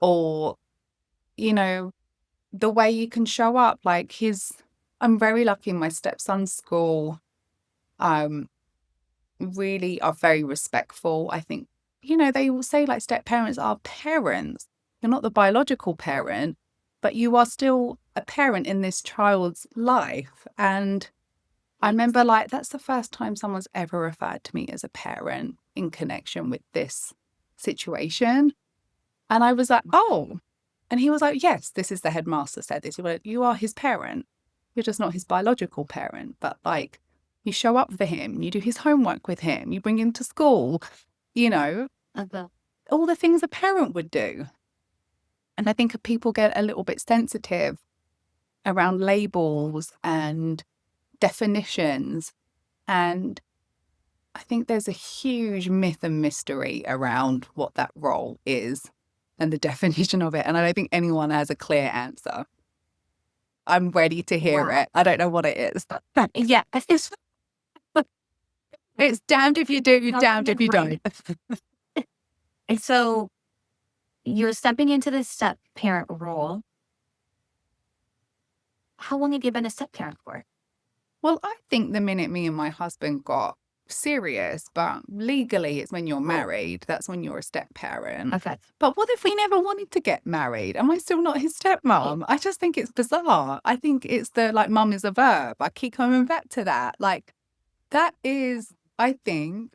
Or, the way you can show up, like I'm very lucky in my stepson's school, really are very respectful. I think, they will say like step parents are parents. You're not the biological parent, but you are still a parent in this child's life. And I remember like, that's the first time someone's ever referred to me as a parent in connection with this situation. And I was like, oh. And he was like, yes, this is the headmaster said this. He went, you are his parent. You're just not his biological parent. But like, you show up for him, you do his homework with him, you bring him to school, all the things a parent would do. And I think people get a little bit sensitive around labels and definitions. And I think there's a huge myth and mystery around what that role is and the definition of it. And I don't think anyone has a clear answer. I'm ready to hear it. I don't know what it is. Yeah. It's damned if you do, damned if you don't. And so you're stepping into the step parent role. How long have you been a step parent for? Well, I think the minute me and my husband got serious, but legally it's when you're married. That's when you're a step parent. Okay. But what if we never wanted to get married? Am I still not his stepmom? I just think it's bizarre. I think it's mum is a verb. I keep coming back to that. Like, that is, I think,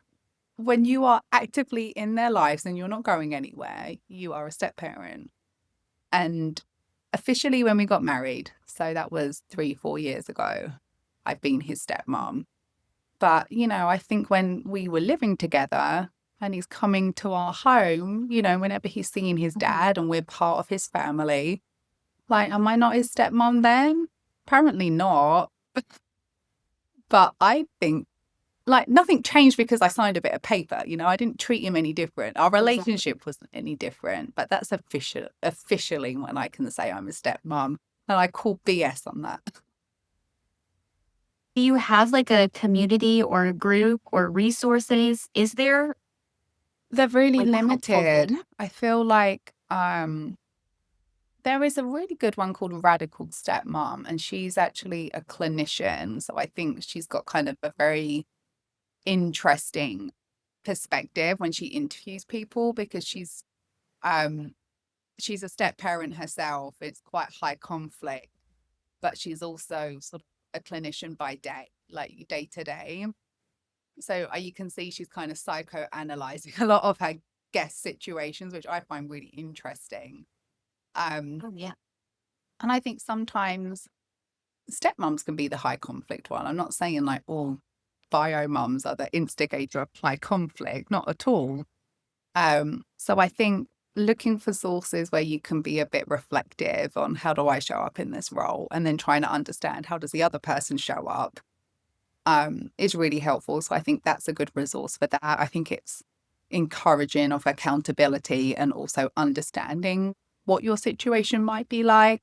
when you are actively in their lives and you're not going anywhere, you are a step parent. And officially when we got married, so that was 3-4 years ago, I've been his stepmom. But, I think when we were living together and he's coming to our home, whenever he's seeing his dad and we're part of his family, like, am I not his stepmom then? Apparently not. But I think, like, nothing changed because I signed a bit of paper. I didn't treat him any different. Our relationship wasn't any different. But that's officially when I can say I'm a stepmom. And I call BS on that. Do you have like a community or a group or resources? Is there? They're really limited. I feel like there is a really good one called Radical Stepmom, and she's actually a clinician. So I think she's got kind of a very interesting perspective when she interviews people, because she's a step parent herself. It's quite high conflict, but she's also sort of a clinician by day, like day to day. So you can see she's kind of psychoanalyzing a lot of her guest situations, which I find really interesting. Yeah. And I think sometimes stepmoms can be the high conflict one. I'm not saying like all bio mums are the instigator of high conflict, not at all. So I think looking for sources where you can be a bit reflective on how do I show up in this role, and then trying to understand how does the other person show up, is really helpful. So I think that's a good resource for that. I think it's encouraging of accountability and also understanding what your situation might be like.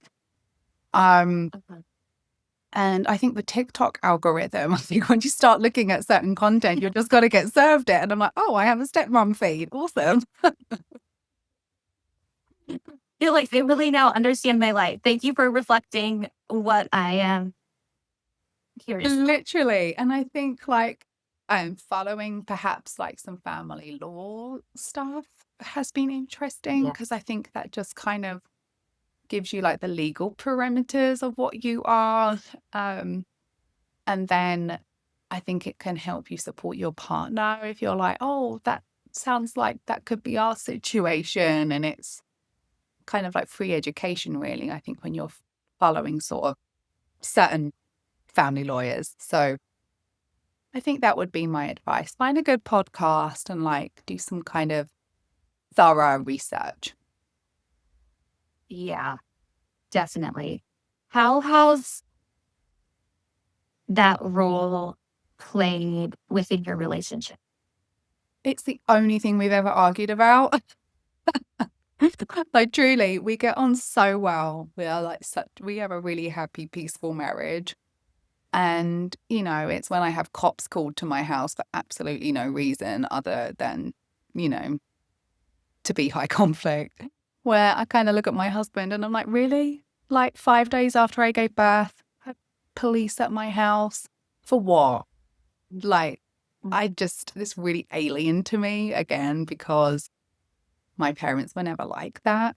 And I think the TikTok algorithm, I think when you start looking at certain content, you're just got to get served it. And I'm like, oh, I have a stepmom feed. Awesome. Feel like they really now understand my life. Thank you for reflecting what I am curious. Literally. And I think like following perhaps like some family law stuff has been interesting because I think that just kind of gives you like the legal parameters of what you are. And then I think it can help you support your partner if you're like, oh, that sounds like that could be our situation. And it's kind of like free education, really, I think, when you're following sort of certain family lawyers. So I think that would be my advice. Find a good podcast and like do some kind of thorough research. Yeah, definitely. How has that role played within your relationship? It's the only thing we've ever argued about. Like truly, we get on so well. We are like we have a really happy, peaceful marriage. And, you know, it's when I have cops called to my house for absolutely no reason other than, you know, to be high conflict, where I kind of look at my husband and I'm like, really? Like 5 days after I gave birth, had police at my house for what? Like, this really alien to me again, because my parents were never like that.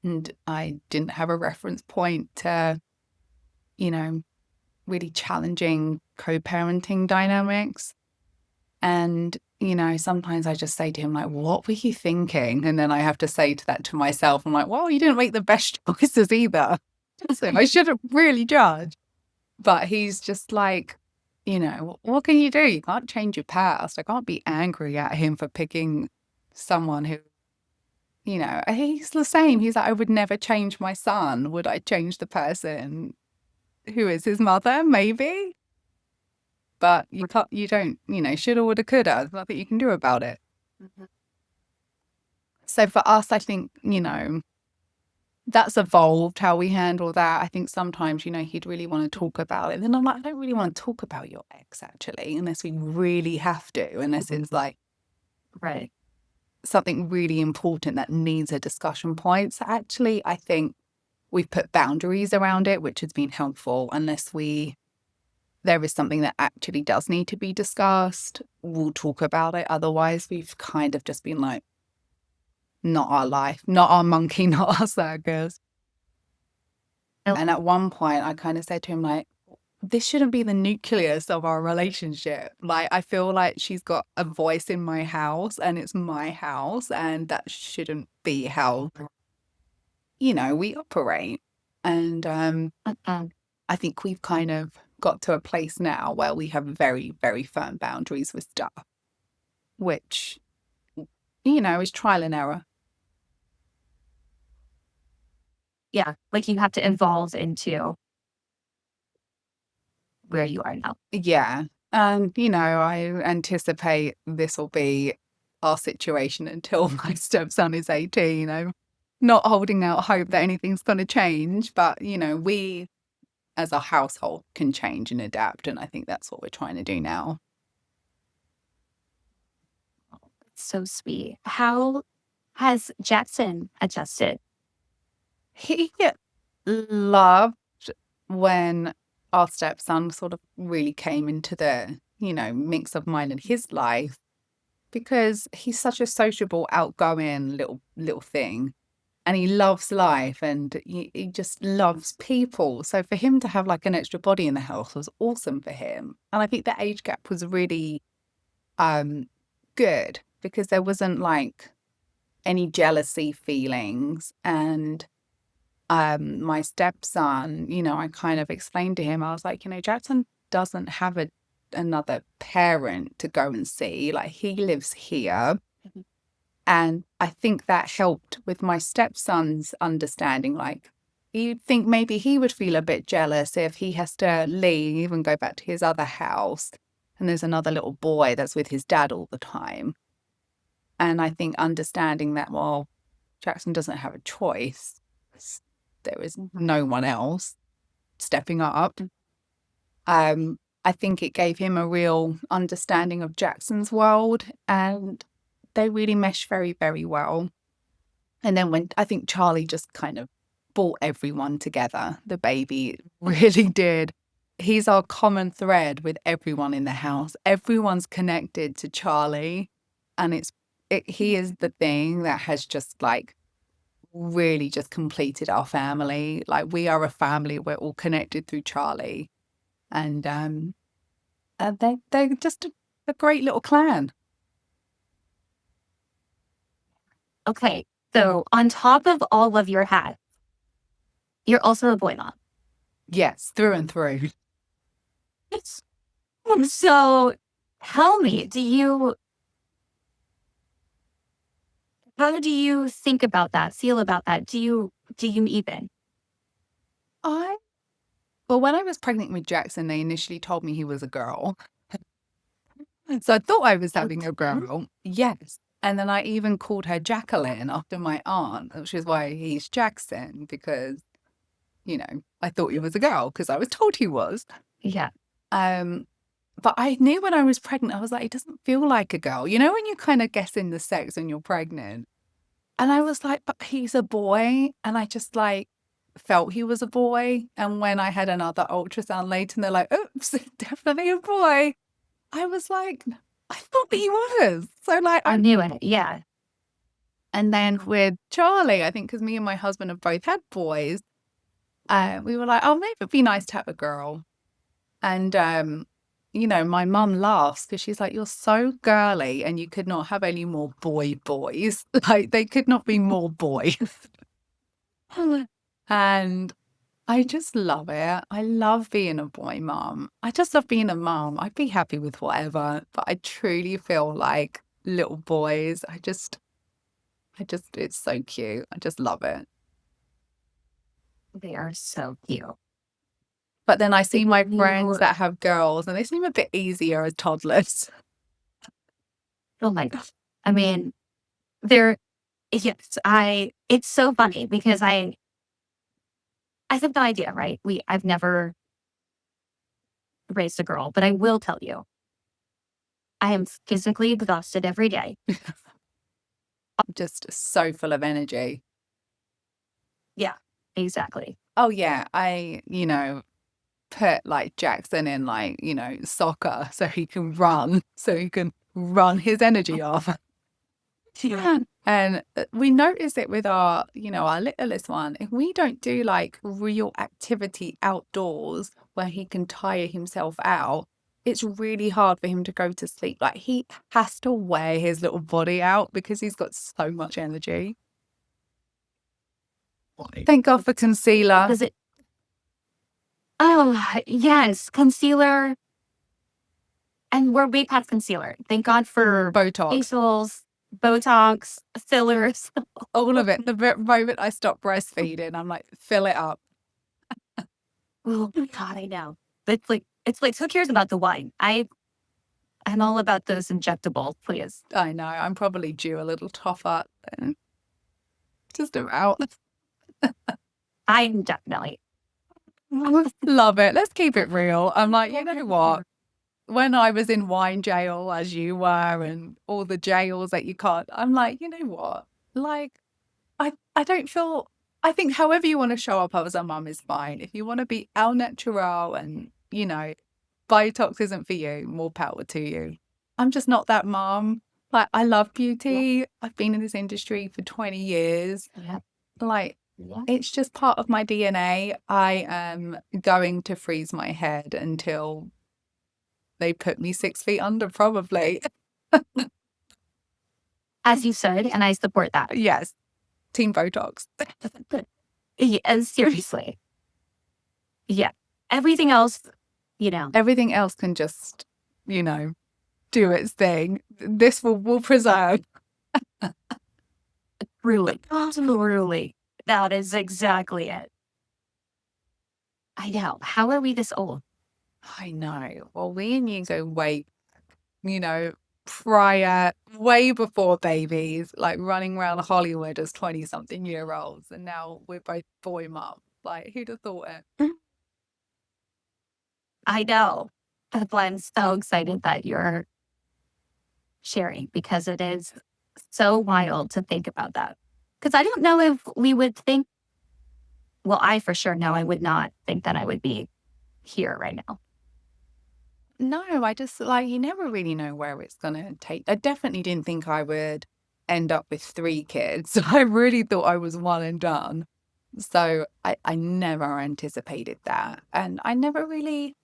And I didn't have a reference point to, you know, really challenging co-parenting dynamics. And, you know, sometimes I just say to him, like, what were you thinking? And then I have to say that to myself. I'm like, well, you didn't make the best choices either. So I shouldn't really judge. But he's just like, you know, what can you do? You can't change your past. I can't be angry at him for picking someone who, you know, he's the same. He's like, I would never change my son. Would I change the person who is his mother? Maybe. But you don't, you know, shoulda, woulda, coulda. There's nothing you can do about it. Mm-hmm. So for us, I think, you know, that's evolved how we handle that. I think sometimes, you know, he'd really want to talk about it. And then I'm like, I don't really want to talk about your ex, actually, unless we really have to, unless it's like something really important that needs a discussion point. So actually, I think we've put boundaries around it, which has been helpful. Unless there is something that actually does need to be discussed, we'll talk about it. Otherwise, we've kind of just been like, not our life, not our monkey, not our circus. And at one point, I kind of said to him, like, this shouldn't be the nucleus of our relationship. Like, I feel like she's got a voice in my house and it's my house, and that shouldn't be how, you know, we operate. And I think we've kind of got to a place now where we have very, very firm boundaries with stuff, which, you know, is trial and error. Yeah, like you have to evolve into where you are now. Yeah. And, you know, I anticipate this will be our situation until my stepson is 18. I'm not holding out hope that anything's going to change, but, you know, we as a household can change and adapt. And I think that's what we're trying to do now. So sweet. How has Jackson adjusted? He loved when our stepson sort of really came into the, you know, mix of mine and his life, because he's such a sociable, outgoing little thing. And he loves life and he just loves people. So for him to have like an extra body in the house was awesome for him. And I think the age gap was really good, because there wasn't like any jealousy feelings. And my stepson, you know, I kind of explained to him, I was like, you know, Jackson doesn't have another parent to go and see. Like, he lives here. Mm-hmm. And I think that helped with my stepson's understanding. Like, you'd think maybe he would feel a bit jealous if he has to leave and go back to his other house, and there's another little boy that's with his dad all the time. And I think understanding that, well, Jackson doesn't have a choice. There is no one else. stepping up. I think it gave him a real understanding of Jackson's world, and they really meshed very, very well. And then when I think Charlie just kind of brought everyone together, the baby really did. He's our common thread with everyone in the house. Everyone's connected to Charlie, and he is the thing that has just like really just completed our family. Like, we are a family. We're all connected through Charlie, and they're just a great little clan. Okay, so on top of all of your hats, you're also a boy mom. Yes, through and through. So tell me, how do you think about that, feel about that? Do you even? Well, when I was pregnant with Jackson, they initially told me he was a girl. So I thought I was having a girl. Yes. And then I even called her Jacqueline after my aunt, which is why he's Jackson, because, I thought he was a girl because I was told he was. Yeah. But I knew when I was pregnant, I was like, he doesn't feel like a girl. You know, when you kind of guessing the sex when you're pregnant. And I was like, but he's a boy. And I just like felt he was a boy. And when I had another ultrasound later, and they're like, oops, definitely a boy. I was like, I thought he was. So like, I knew it. Yeah. And then with Charlie, I think because me and my husband have both had boys, we were like, oh, maybe it'd be nice to have a girl. And, my mum laughs because she's like, you're so girly and you could not have any more boys. Like, they could not be more boys. And I just love it. I love being a boy mum. I just love being a mum. I'd be happy with whatever, but I truly feel like little boys, it's so cute. I just love it. They are so cute. But then I see my friends that have girls and they seem a bit easier as toddlers. Oh my gosh. I mean, it's so funny because I have no idea, right? I've never raised a girl, but I will tell you, I am physically exhausted every day. I'm just so full of energy. Yeah, exactly. Oh yeah, I, put like Jackson in like, soccer so he can run his energy off. Yeah. And we notice it with our littlest one. If we don't do like real activity outdoors where he can tire himself out, it's really hard for him to go to sleep. Like, he has to wear his little body out because he's got so much energy. Thank God for concealer. Oh, yes, concealer. And we're way past concealer. Thank God for Botox. Facials, Botox, fillers. All of it. The moment I stop breastfeeding, I'm like, fill it up. Oh God, I know. It's like who cares about the wine? I'm all about those injectables, please. I know. I'm probably due a little top up. Just about. I'm definitely. Love it. Let's keep it real. I'm like, you know what? When I was in wine jail, as you were, and all the jails that you can't, I'm like, you know what? Like, I don't feel, I think however you want to show up as a mum is fine. If you want to be au natural and, Botox isn't for you, more power to you. I'm just not that mum. Like, I love beauty. Yeah. I've been in this industry for 20 years. Yeah. Like, it's just part of my DNA. I am going to freeze my head until they put me 6 feet under, probably. As you said, and I support that. Yes. Team Botox. Yeah, seriously. Yeah. Everything else, Everything else can just, do its thing. This will preserve. Truly. That is exactly it. I know. How are we this old? I know. Well, we and you go way, prior, way before babies, like running around Hollywood as 20-something-year-olds. And now we're both boy mums. Like, who'd have thought it? I know. That's why I'm so excited that you're sharing, because it is so wild to think about that. Because I don't know if we would think, well, I for sure know I would not think that I would be here right now. No, I just like, you never really know where it's going to take. I definitely didn't think I would end up with 3 kids. I really thought I was one and done. So I never anticipated that. And I never really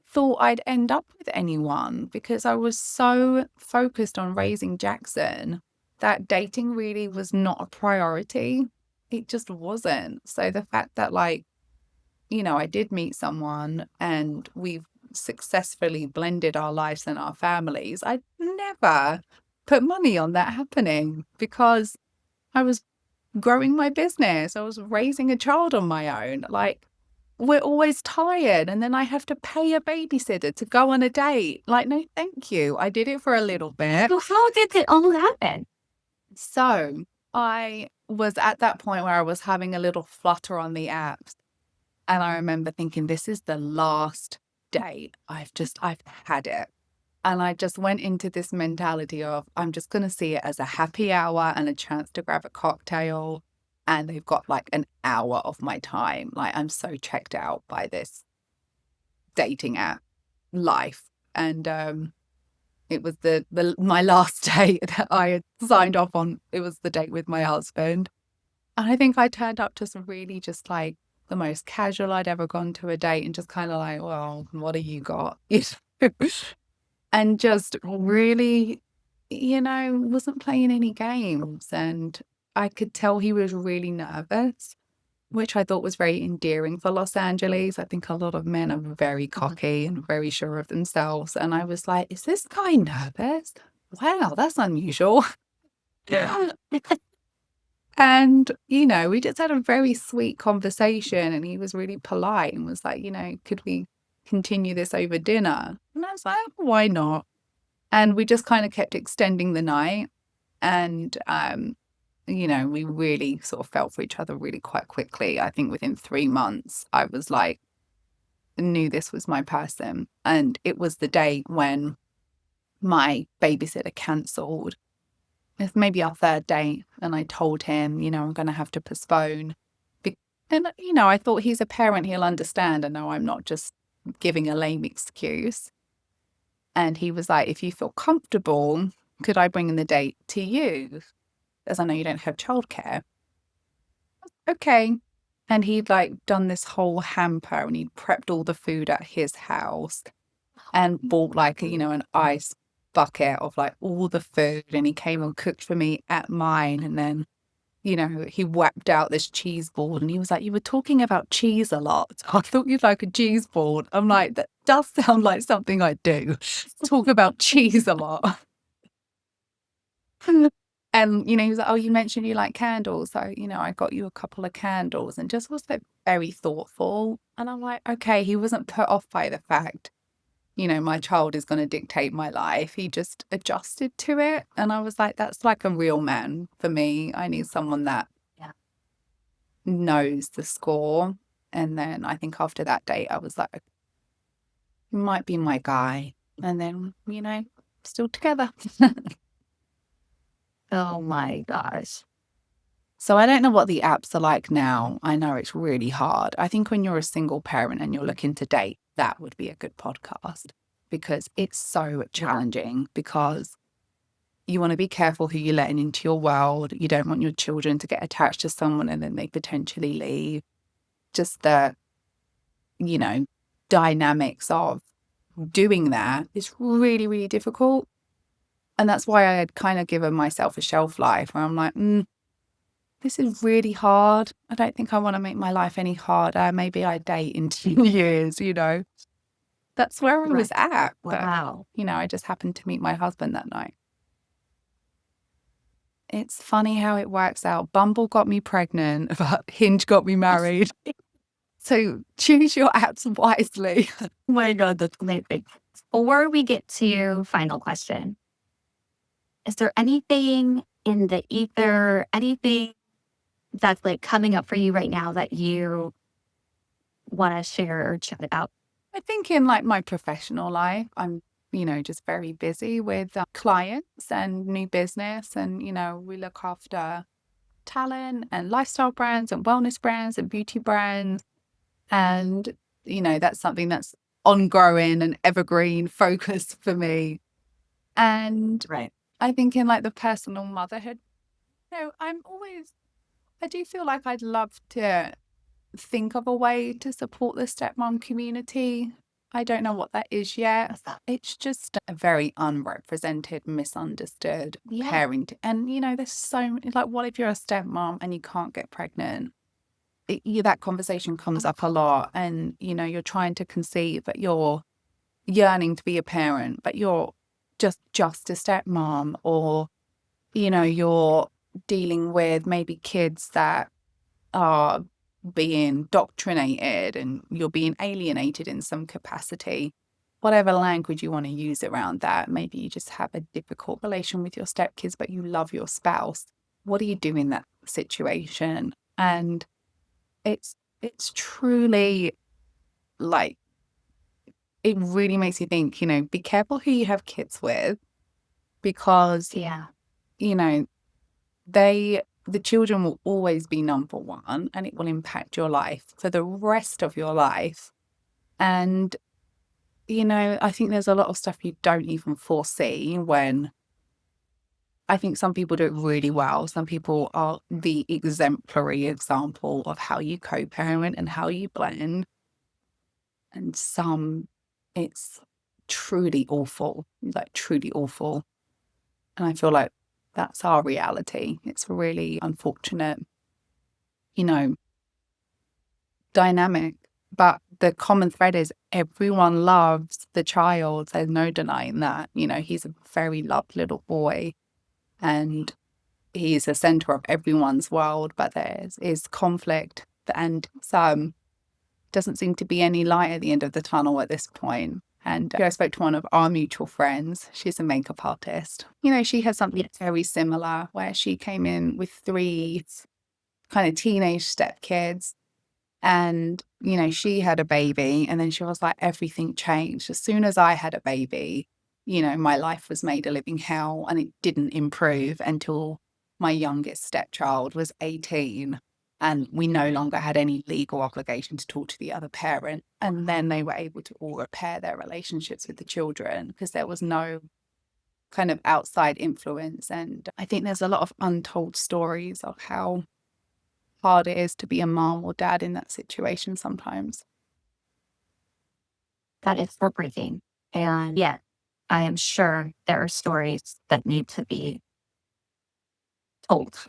thought I'd end up with anyone because I was so focused on raising Jackson that dating really was not a priority. It just wasn't. So the fact that, like, I did meet someone and we've successfully blended our lives and our families, I never put money on that happening because I was growing my business. I was raising a child on my own. Like, we're always tired and then I have to pay a babysitter to go on a date. Like, no, thank you. I did it for a little bit. So how did it all happen? So I was at that point where I was having a little flutter on the apps. And I remember thinking, this is the last date. I've had it. And I just went into this mentality of, I'm just going to see it as a happy hour and a chance to grab a cocktail. And they've got like an hour of my time. Like, I'm so checked out by this dating app life. And it was my last date that I had signed off on. It was the date with my husband. And I think I turned up to some really just like the most casual I'd ever gone to a date, and just kind of like, well, what do you got? And just really, wasn't playing any games. And I could tell he was really nervous, which I thought was very endearing for Los Angeles. I think a lot of men are very cocky and very sure of themselves. And I was like, is this guy nervous? Wow, that's unusual. Yeah. And, we just had a very sweet conversation, and he was really polite and was like, could we continue this over dinner? And I was like, why not? And we just kind of kept extending the night. And, we really sort of fell for each other really quite quickly. I think within 3 months, I was like, knew this was my person. And it was the day when my babysitter cancelled. It's maybe our 3rd date, and I told him, I'm going to have to postpone. And, I thought he's a parent, he'll understand. I know I'm not just giving a lame excuse. And he was like, if you feel comfortable, could I bring in the date to you? As I know you don't have childcare. Okay. And he'd like done this whole hamper, and he'd prepped all the food at his house and bought like, an ice bucket of like all the food, and he came and cooked for me at mine. And then, he whacked out this cheese board, and he was like, you were talking about cheese a lot. I thought you'd like a cheese board. I'm like, that does sound like something I do. Talk about cheese a lot. And, he was like, oh, you mentioned you like candles. So, I got you a couple of candles, and just was like very thoughtful. And I'm like, okay, he wasn't put off by the fact, my child is going to dictate my life. He just adjusted to it. And I was like, that's like a real man for me. I need someone that knows the score. And then I think after that date, I was like, you might be my guy. And then, still together. Oh my gosh. So I don't know what the apps are like now. I know it's really hard. I think when you're a single parent and you're looking to date, that would be a good podcast, because it's so challenging, because you want to be careful who you're letting into your world. You don't want your children to get attached to someone and then they potentially leave. Just the, dynamics of doing that is really, really difficult. And that's why I had kind of given myself a shelf life where I'm like, this is really hard. I don't think I want to make my life any harder. Maybe I date in 2 years, That's where I was at. Wow. But, I just happened to meet my husband that night. It's funny how it works out. Bumble got me pregnant, but Hinge got me married. So choose your apps wisely. Oh my God, that's amazing. Before we get to final question, is there anything in the ether, anything that's like coming up for you right now that you want to share or chat about? I think in like my professional life, I'm, just very busy with clients and new business. And, we look after talent and lifestyle brands and wellness brands and beauty brands. And, that's something that's ongoing and evergreen focus for me. And Right. I think in like the personal motherhood, I do feel like I'd love to think of a way to support the stepmom community. I don't know what that is yet. It's just a very unrepresented, misunderstood parenting. And, there's so, like, what if you're a stepmom and you can't get pregnant? That conversation comes up a lot. And, you're trying to conceive, but you're yearning to be a parent, but you're just a stepmom, or, you're dealing with maybe kids that are being doctrinated and you're being alienated in some capacity. Whatever language you want to use around that, maybe you just have a difficult relation with your stepkids, but you love your spouse. What do you do in that situation? And it's truly like, it really makes you think, be careful who you have kids with, because, you know, the children will always be number one, and it will impact your life for the rest of your life. And, I think there's a lot of stuff you don't even foresee when I think some people do it really well. Some people are the exemplary example of how you co-parent and how you blend. And some, it's truly awful, like truly awful. And I feel like that's our reality. It's a really unfortunate, dynamic. But the common thread is everyone loves the child. There's no denying that. He's a very loved little boy and he's the center of everyone's world, but there is conflict and some doesn't seem to be any light at the end of the tunnel at this point. And I spoke to one of our mutual friends. She's a makeup artist. She has something very similar where she came in with 3 kind of teenage stepkids. And, she had a baby and then she was like, everything changed. As soon as I had a baby, my life was made a living hell, and it didn't improve until my youngest stepchild was 18. And we no longer had any legal obligation to talk to the other parent. And then they were able to all repair their relationships with the children because there was no kind of outside influence. And I think there's a lot of untold stories of how hard it is to be a mom or dad in that situation sometimes. That is heartbreaking. And yet, I am sure there are stories that need to be told.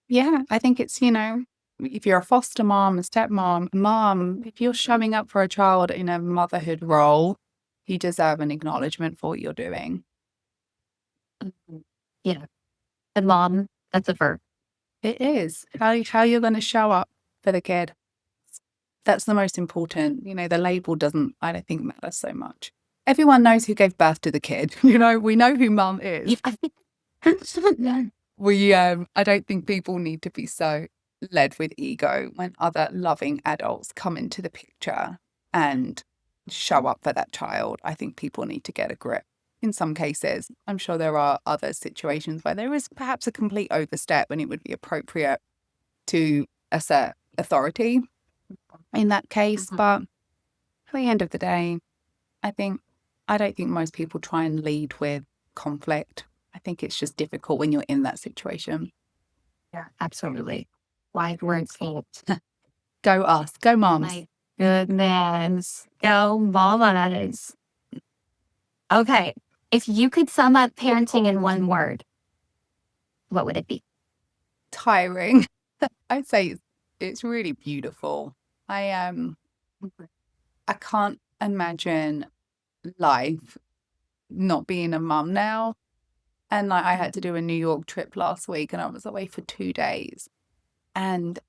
Yeah, I think it's, if you're a foster mom, a stepmom, mom, if you're showing up for a child in a motherhood role, you deserve an acknowledgement for what you're doing. Yeah. And mom, that's a verb. It is. How you're going to show up for the kid. That's the most important. The label doesn't, I don't think, matter so much. Everyone knows who gave birth to the kid. We know who mum is. I don't think people need to be so led with ego when other loving adults come into the picture and show up for that child. I think people need to get a grip. In some cases, I'm sure there are other situations where there is perhaps a complete overstep and it would be appropriate to assert authority in that case. But at the end of the day, I don't think most people try and lead with conflict. I think it's just difficult when you're in that situation. Yeah, absolutely. Wise words. Go us. Go moms. My goodness. Go mamas. Okay. If you could sum up parenting in one word, what would it be? Tiring. I'd say it's really beautiful. I can't imagine life not being a mum now. And I had to do a New York trip last week and I was away for 2 days. And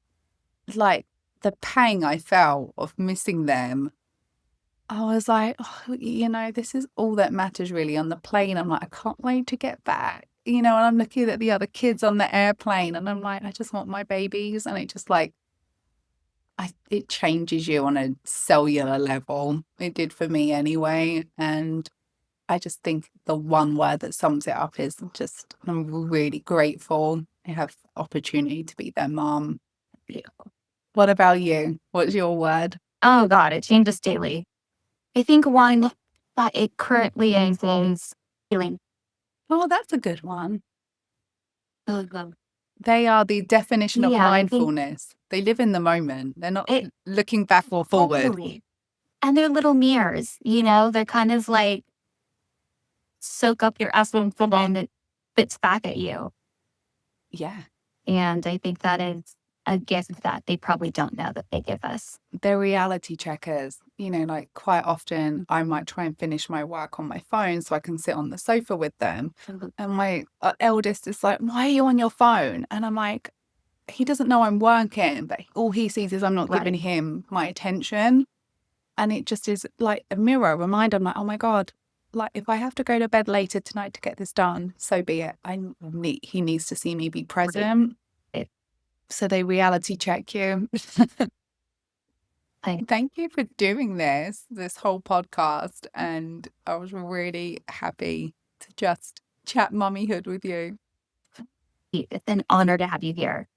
the pang I felt of missing them, I was like, this is all that matters really on the plane. I'm like, I can't wait to get back. And I'm looking at the other kids on the airplane and I'm like, I just want my babies. And it just it changes you on a cellular level. It did for me anyway. And I just think the one word that sums it up is just, I'm really grateful I have the opportunity to be their mom. What about you? What's your word? Oh God, it changes daily. I think one that it currently is healing. Oh, that's a good one. Oh, They are the definition of yeah, I think mindfulness. They live in the moment. They're not it looking back or forward. totally. And they're little mirrors, you know, they're kind of like soak up your essence and then it spits back at you. Yeah. And I think that is a gift that they probably don't know that they give us. They're reality checkers. You know, like quite often I might try and finish my work on my phone so I can sit on the sofa with them. And my eldest is like, why are you on your phone? And I'm like, he doesn't know I'm working, but all he sees is I'm not giving him my attention. And it just is like a mirror, a reminder. I'm like, oh my God, like if I have to go to bed later tonight to get this done, so be it. He needs to see me be present. So they reality check you. Thank you for doing this whole podcast. And I was really happy to just chat mummyhood with you. It's an honor to have you here.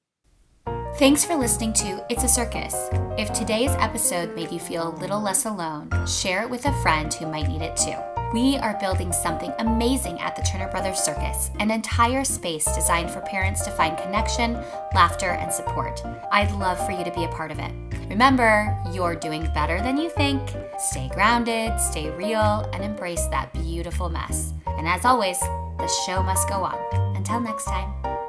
Thanks for listening to It's a Circus. If today's episode made you feel a little less alone, share it with a friend who might need it too. We are building something amazing at the Turner Brothers Circus, an entire space designed for parents to find connection, laughter, and support. I'd love for you to be a part of it. Remember, you're doing better than you think. Stay grounded, stay real, and embrace that beautiful mess. And as always, the show must go on. Until next time.